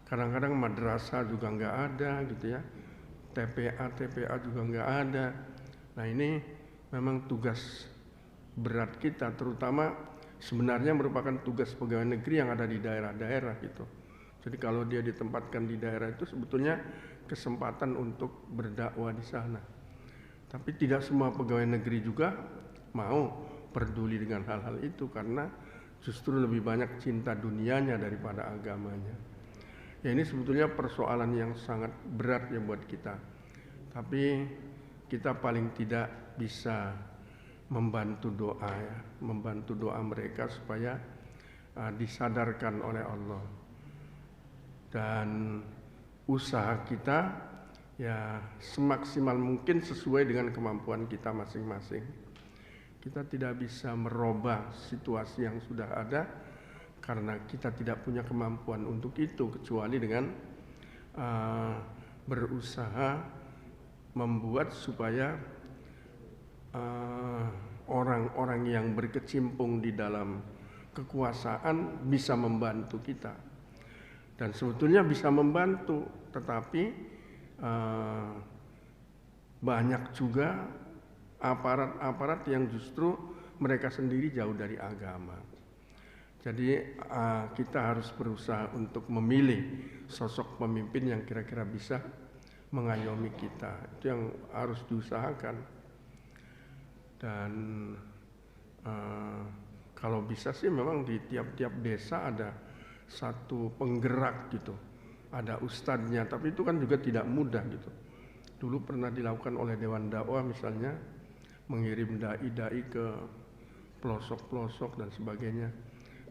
Kadang-kadang madrasah juga nggak ada, gitu ya, TPA juga nggak ada. Nah, ini memang tugas berat kita, terutama sebenarnya merupakan tugas pegawai negeri yang ada di daerah-daerah, gitu. Jadi kalau dia ditempatkan di daerah itu sebetulnya kesempatan untuk berdakwah di sana. Tapi tidak semua pegawai negeri juga mau peduli dengan hal-hal itu, karena justru lebih banyak cinta dunianya daripada agamanya. Ya, ini sebetulnya persoalan yang sangat berat ya buat kita. Tapi kita paling tidak bisa membantu doa, ya, membantu doa mereka supaya disadarkan oleh Allah. Dan usaha kita ya semaksimal mungkin sesuai dengan kemampuan kita masing-masing. Kita tidak bisa merubah situasi yang sudah ada karena kita tidak punya kemampuan untuk itu, kecuali dengan berusaha membuat supaya orang-orang yang berkecimpung di dalam kekuasaan bisa membantu kita. Dan sebetulnya bisa membantu, tetapi banyak juga aparat-aparat yang justru mereka sendiri jauh dari agama. Jadi kita harus berusaha untuk memilih sosok pemimpin yang kira-kira bisa mengayomi kita. Itu yang harus diusahakan. Dan kalau bisa sih memang di tiap-tiap desa ada satu penggerak, gitu. Ada ustadznya, tapi itu kan juga tidak mudah, gitu. Dulu pernah dilakukan oleh Dewan Dakwah misalnya, mengirim dai-dai ke pelosok-pelosok dan sebagainya.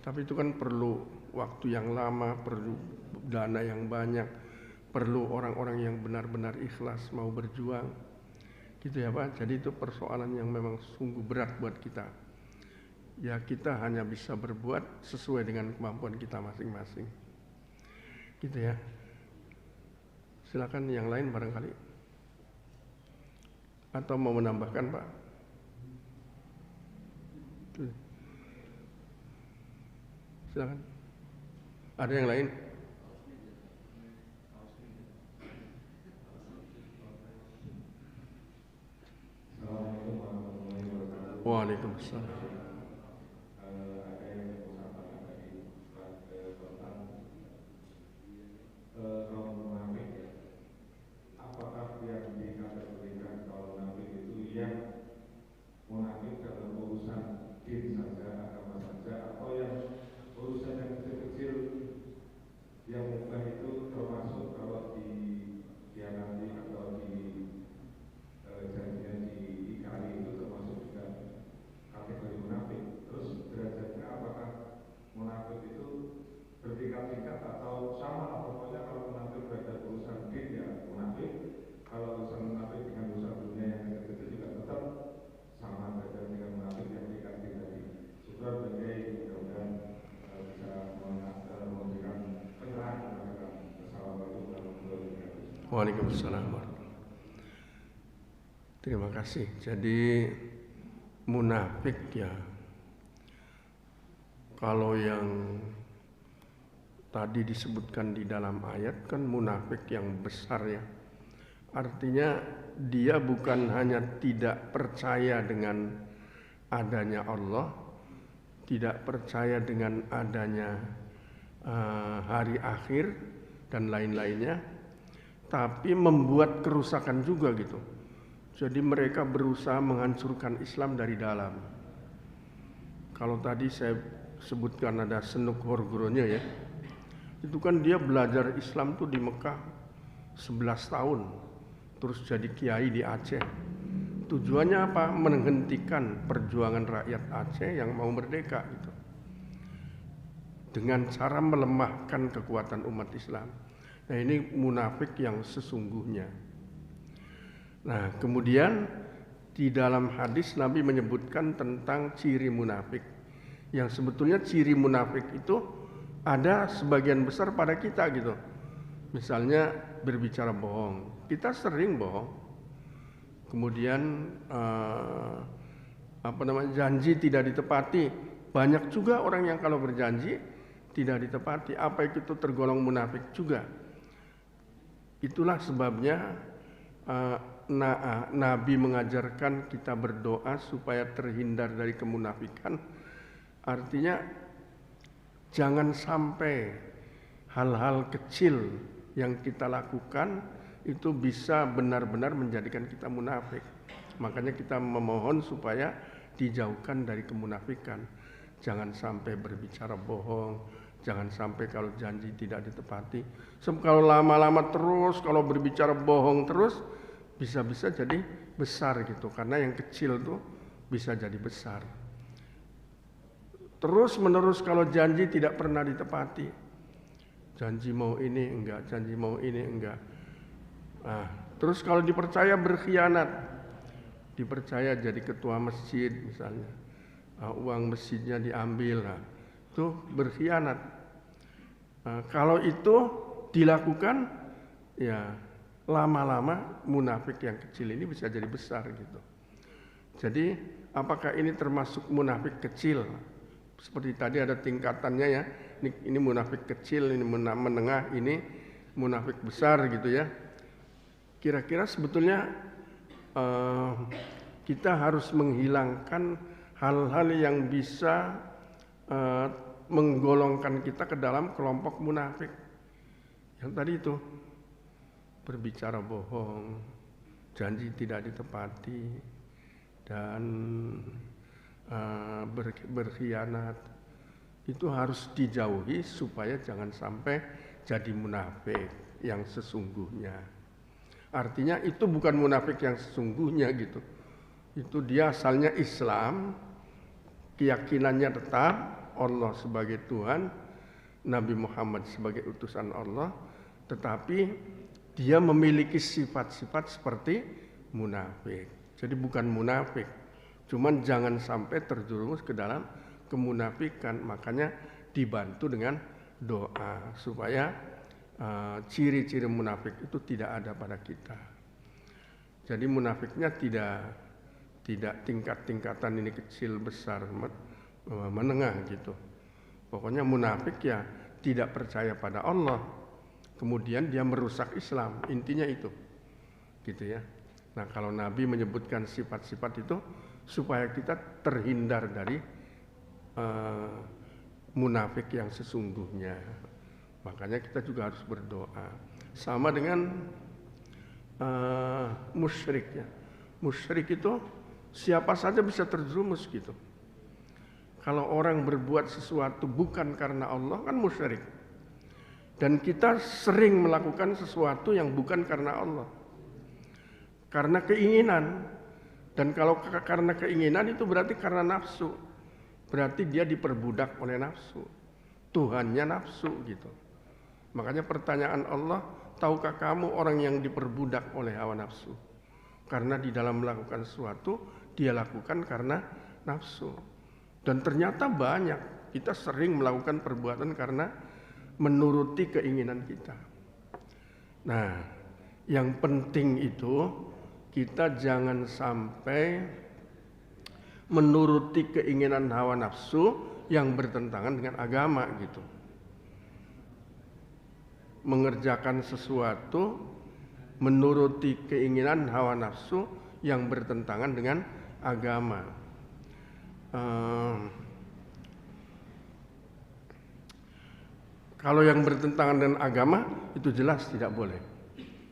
Tapi itu kan perlu waktu yang lama, perlu dana yang banyak, perlu orang-orang yang benar-benar ikhlas mau berjuang, gitu ya Pak. Jadi itu persoalan yang memang sungguh berat buat kita. Ya kita hanya bisa berbuat sesuai dengan kemampuan kita masing-masing, gitu ya. Silakan yang lain barangkali, atau mau menambahkan Pak? Silakan. Ada yang lain? Assalamualaikum warahmatullahi wabarakatuh. Waalaikumsalam. Ada yang berusaha tadi tentang kaum munafik, ya. Apakah yang dikategorikan kaum munafik itu yang munafik dalam urusan din saja, agama saja, atau yang urusan yang kecil-kecil yang mubah itu termasuk kalau dihianati atau janjinya diingkari itu termasuk juga kategori munafik. Terus derajatnya apakah munafik itu bertingkat-tingkat atau sama? Pokoknya kalau munafik berada urusan din ya munafik, kalau urusan munafik dengan urusan dunia yang kecil-kecil juga tetap sama derajat dengan munafik yang dikasih tadi. Syukur sebagai mudah-mudahan bisa memberikan pencerahan kepada Assalamualaikum warahmatullahi wabarakatuh. Waalaikumsalam. Terima kasih. Jadi munafik ya, kalau yang tadi disebutkan di dalam ayat kan munafik yang besar ya. Artinya dia bukan hanya tidak percaya dengan adanya Allah, tidak percaya dengan adanya hari akhir dan lain-lainnya, tapi membuat kerusakan juga, gitu. Jadi mereka berusaha menghancurkan Islam dari dalam. Kalau tadi saya sebutkan ada Senuk Horgronya ya, itu kan dia belajar Islam tuh di Mekah 11 tahun, terus jadi kiai di Aceh. Tujuannya apa? Menghentikan perjuangan rakyat Aceh yang mau merdeka, gitu. Dengan cara melemahkan kekuatan umat Islam. Nah ini munafik yang sesungguhnya. Nah, kemudian di dalam hadis Nabi menyebutkan tentang ciri munafik. Yang sebetulnya ciri munafik itu ada sebagian besar pada kita gitu. Misalnya berbicara bohong. Kita sering bohong. Kemudian janji tidak ditepati. Banyak juga orang yang kalau berjanji tidak ditepati. Apa itu tergolong munafik juga. Itulah sebabnya Nabi mengajarkan kita berdoa supaya terhindar dari kemunafikan. Artinya jangan sampai hal-hal kecil yang kita lakukan itu bisa benar-benar menjadikan kita munafik. Makanya kita memohon supaya dijauhkan dari kemunafikan. Jangan sampai berbicara bohong, jangan sampai kalau janji tidak ditepati. Kalau lama-lama terus, kalau berbicara bohong terus, bisa-bisa jadi besar gitu. Karena yang kecil tuh bisa jadi besar. Terus menerus kalau janji tidak pernah ditepati. Janji mau ini enggak, janji mau ini enggak. Nah, terus kalau dipercaya berkhianat. Dipercaya jadi ketua masjid misalnya. Uang masjidnya diambil. Nah, itu berkhianat. Kalau itu dilakukan, ya lama-lama munafik yang kecil ini bisa jadi besar gitu. Jadi apakah ini termasuk munafik kecil? Seperti tadi ada tingkatannya ya. Ini munafik kecil, ini menengah, ini munafik besar gitu ya. Kira-kira sebetulnya kita harus menghilangkan hal-hal yang bisa menggolongkan kita ke dalam kelompok munafik. Yang tadi itu berbicara bohong, janji tidak ditepati, dan berkhianat. Itu harus dijauhi supaya jangan sampai jadi munafik yang sesungguhnya. Artinya itu bukan munafik yang sesungguhnya gitu. Itu dia asalnya Islam, keyakinannya tetap Allah sebagai Tuhan, Nabi Muhammad sebagai utusan Allah, tetapi dia memiliki sifat-sifat seperti munafik. Jadi bukan munafik, cuman jangan sampai terjerumus ke dalam kemunafikan. Makanya dibantu dengan doa supaya ciri-ciri munafik itu tidak ada pada kita. Jadi munafiknya tidak tingkat-tingkatan ini kecil, besar, menengah gitu. Pokoknya munafik ya tidak percaya pada Allah, kemudian dia merusak Islam, intinya itu, gitu ya. Nah kalau Nabi menyebutkan sifat-sifat itu supaya kita terhindar dari munafik yang sesungguhnya. Makanya kita juga harus berdoa. Sama dengan musyrik ya. Musyrik itu siapa saja bisa terjerumus gitu. Kalau orang berbuat sesuatu bukan karena Allah kan musyrik. Dan kita sering melakukan sesuatu yang bukan karena Allah. Karena keinginan. Dan kalau karena keinginan itu berarti karena nafsu. Berarti dia diperbudak oleh nafsu. Tuhannya nafsu gitu. Makanya pertanyaan Allah, tahukah kamu orang yang diperbudak oleh hawa nafsu? Karena di dalam melakukan sesuatu, dia lakukan karena nafsu. Dan ternyata banyak, kita sering melakukan perbuatan karena menuruti keinginan kita. Nah, yang penting itu kita jangan sampai menuruti keinginan hawa nafsu yang bertentangan dengan agama gitu. Mengerjakan sesuatu menuruti keinginan hawa nafsu yang bertentangan dengan agama. Kalau yang bertentangan dengan agama itu jelas tidak boleh.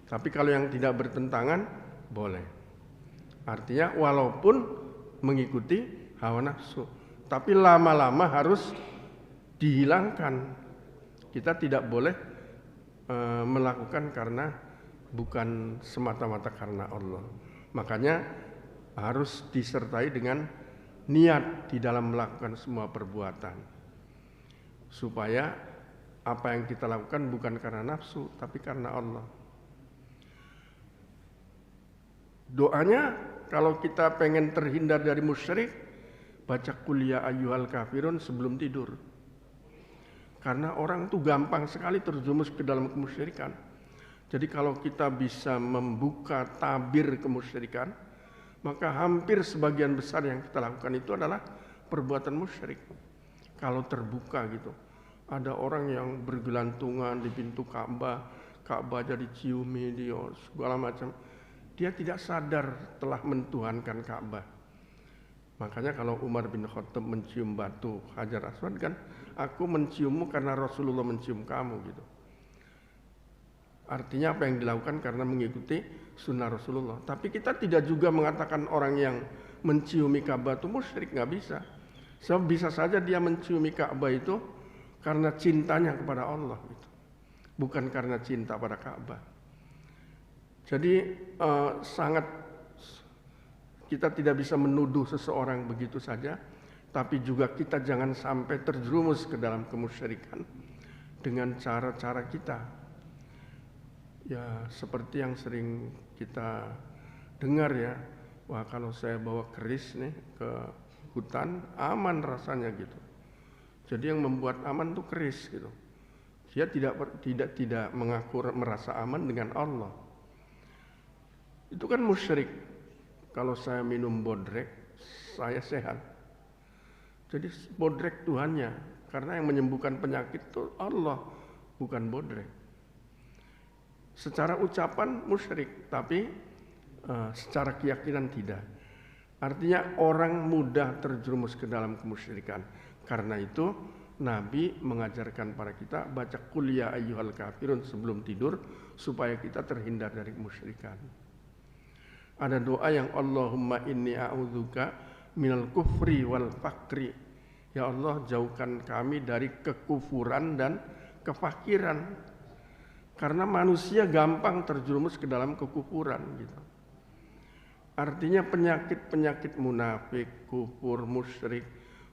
Tapi kalau yang tidak bertentangan boleh. Artinya walaupun mengikuti hawa nafsu, tapi lama-lama harus dihilangkan. Kita tidak boleh melakukan karena bukan semata-mata karena Allah. Makanya harus disertai dengan niat di dalam melakukan semua perbuatan. Supaya apa yang kita lakukan bukan karena nafsu, tapi karena Allah. Doanya kalau kita pengen terhindar dari musyrik, baca qul ya ayyuhal kafirun sebelum tidur. Karena orang tuh gampang sekali terjerumus ke dalam kemusyrikan. Jadi kalau kita bisa membuka tabir kemusyrikan, maka hampir sebagian besar yang kita lakukan itu adalah perbuatan musyrik. Kalau terbuka gitu, ada orang yang bergelantungan di pintu Ka'bah, Ka'bah jadi ciumi dia segala macam. Dia tidak sadar telah mentuhankan Ka'bah. Makanya kalau Umar bin Khattab mencium batu Hajar Aswad kan, aku menciummu karena Rasulullah mencium kamu gitu. Artinya apa yang dilakukan karena mengikuti sunnah Rasulullah. Tapi kita tidak juga mengatakan orang yang menciumi Ka'bah itu musyrik, nggak bisa. Sebab bisa saja dia menciumi Ka'bah itu karena cintanya kepada Allah gitu. Bukan karena cinta pada Ka'bah. Jadi sangat kita tidak bisa menuduh seseorang begitu saja, tapi juga kita jangan sampai terjerumus ke dalam kemusyrikan dengan cara-cara kita. Ya seperti yang sering kita dengar ya, wah kalau saya bawa keris nih ke hutan aman rasanya gitu. Jadi yang membuat aman tuh keris gitu. Dia tidak mengaku merasa aman dengan Allah. Itu kan musyrik. Kalau saya minum bodrek, saya sehat. Jadi bodrek Tuhannya, karena yang menyembuhkan penyakit itu Allah, bukan bodrek. Secara ucapan musyrik, tapi secara keyakinan tidak. Artinya orang mudah terjerumus ke dalam kemusyrikan. Karena itu Nabi mengajarkan para kita baca qul ya ayyuhal kafirun sebelum tidur supaya kita terhindar dari kemusyrikan. Ada doa yang Allahumma inni a'udzubika minal kufri wal fakri. Ya Allah, jauhkan kami dari kekufuran dan kefakiran. Karena manusia gampang terjerumus ke dalam kekufuran gitu. Artinya penyakit-penyakit munafik, kufur, musyrik,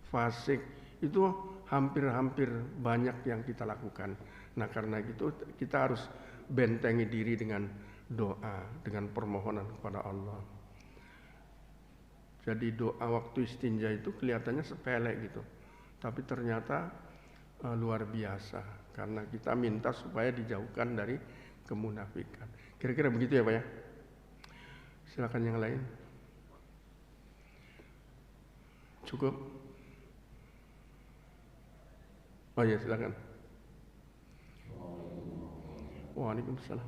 fasik itu hampir-hampir banyak yang kita lakukan. Nah karena itu kita harus bentengi diri dengan doa, dengan permohonan kepada Allah. Jadi doa waktu istinja itu kelihatannya sepele gitu, tapi ternyata luar biasa. Karena kita minta supaya dijauhkan dari kemunafikan. Kira-kira begitu ya Pak ya. Silakan yang lain. Cukup? Oh ya silakan. Waalaikumsalam.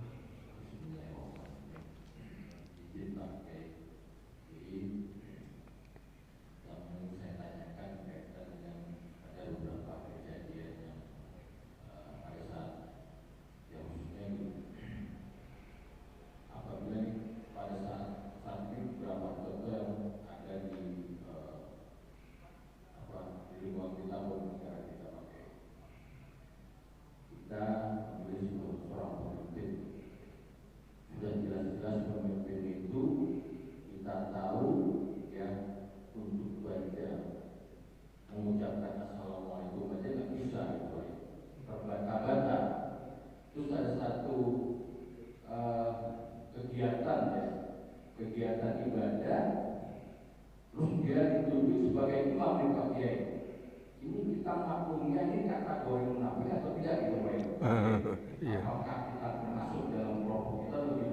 Kegiatan ibadah, terus dia dituduh sebagai imam di Pak Kiai. Ini kita maklumnya ini kategori munafik atau tidak gitu Pak? Iya. Apakah kita termasuk dalam kelompok kita lebih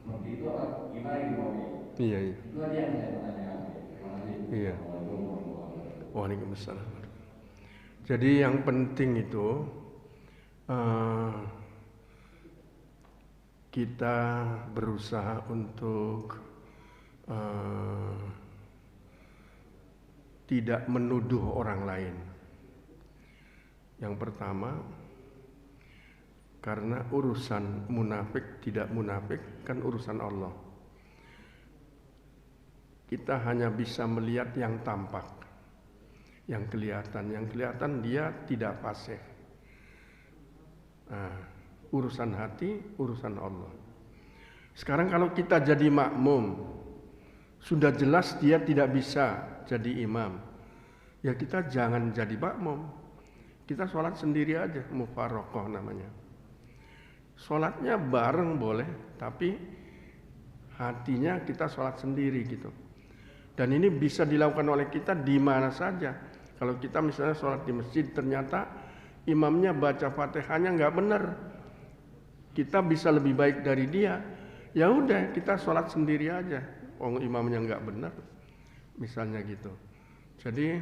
seperti itu atau gimana gitu Pak? Iya. Itu aja yang saya tanyakan. Terima kasih. Iya. Waalaikumsalam. Jadi yang penting itu kita berusaha untuk tidak menuduh orang lain. Yang pertama, karena urusan munafik tidak munafik kan urusan Allah. Kita hanya bisa melihat yang tampak, yang kelihatan dia tidak fasih. Nah, urusan hati, urusan Allah. Sekarang kalau kita jadi makmum, sudah jelas dia tidak bisa jadi imam. Ya kita jangan jadi makmum. Kita sholat sendiri aja, mufaroqoh namanya. Sholatnya bareng boleh, tapi hatinya kita sholat sendiri gitu. Dan ini bisa dilakukan oleh kita di mana saja. Kalau kita misalnya sholat di masjid ternyata imamnya baca Fatihahnya nggak benar, kita bisa lebih baik dari dia. Ya udah kita sholat sendiri aja. Imamnya nggak benar, misalnya gitu. Jadi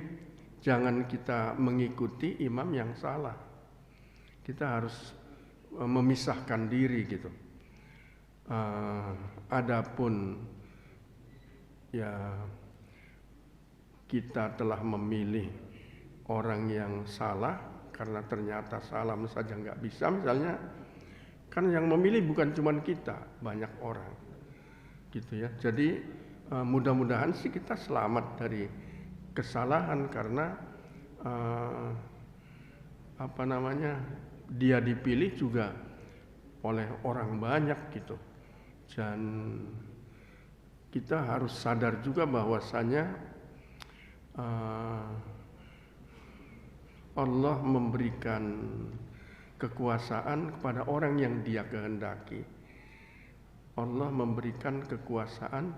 jangan kita mengikuti imam yang salah. Kita harus memisahkan diri gitu. Adapun ya kita telah memilih orang yang salah karena ternyata salam saja nggak bisa, misalnya kan yang memilih bukan cuma kita, banyak orang gitu ya. Jadi mudah-mudahan sih kita selamat dari kesalahan karena dia dipilih juga oleh orang banyak gitu. Dan kita harus sadar juga bahwasanya Allah memberikan kekuasaan kepada orang yang Dia kehendaki. Allah memberikan kekuasaan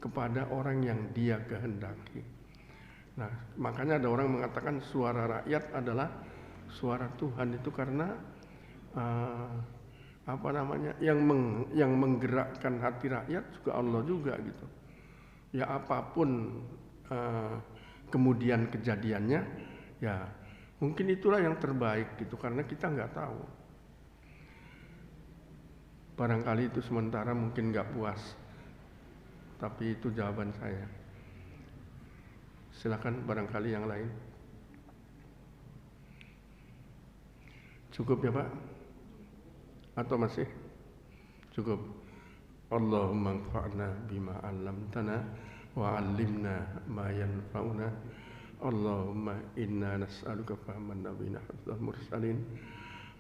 kepada orang yang Dia kehendaki. Nah, makanya ada orang mengatakan suara rakyat adalah suara Tuhan, itu karena yang menggerakkan hati rakyat juga Allah juga gitu. Ya apapun kemudian kejadiannya, ya mungkin itulah yang terbaik gitu, karena kita nggak tahu. Barangkali itu sementara mungkin nggak puas, tapi itu jawaban saya. Silakan barangkali yang lain. Cukup ya Pak? Atau masih? Cukup. Allahumma anfa'na bima 'allamtana wa 'allimna ma yanfa'una. Allahumma inna nas'aluka fahman nabiyina hadzal mursalin.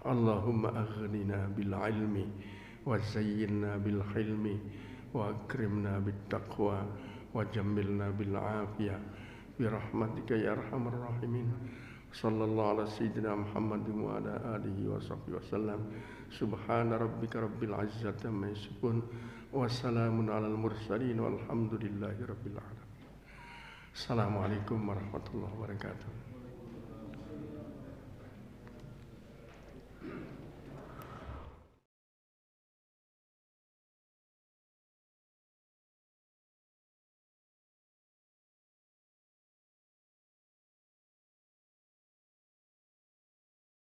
Allahumma aghnina bil 'ilmi wa zayyinna bil hilmi wa akrimna bit taqwa wa jammilna bil 'afiyah bi rahmatika ya arhamar rahimin. Sallallahu ala sayyidina Muhammadin wa ala alihi wa sahbihi wasallam. Subhana rabbika rabbil izzati amma yasifun wa salamun alal mursalin walhamdulillahi rabbil alamin. Assalamualaikum warahmatullahi wabarakatuh.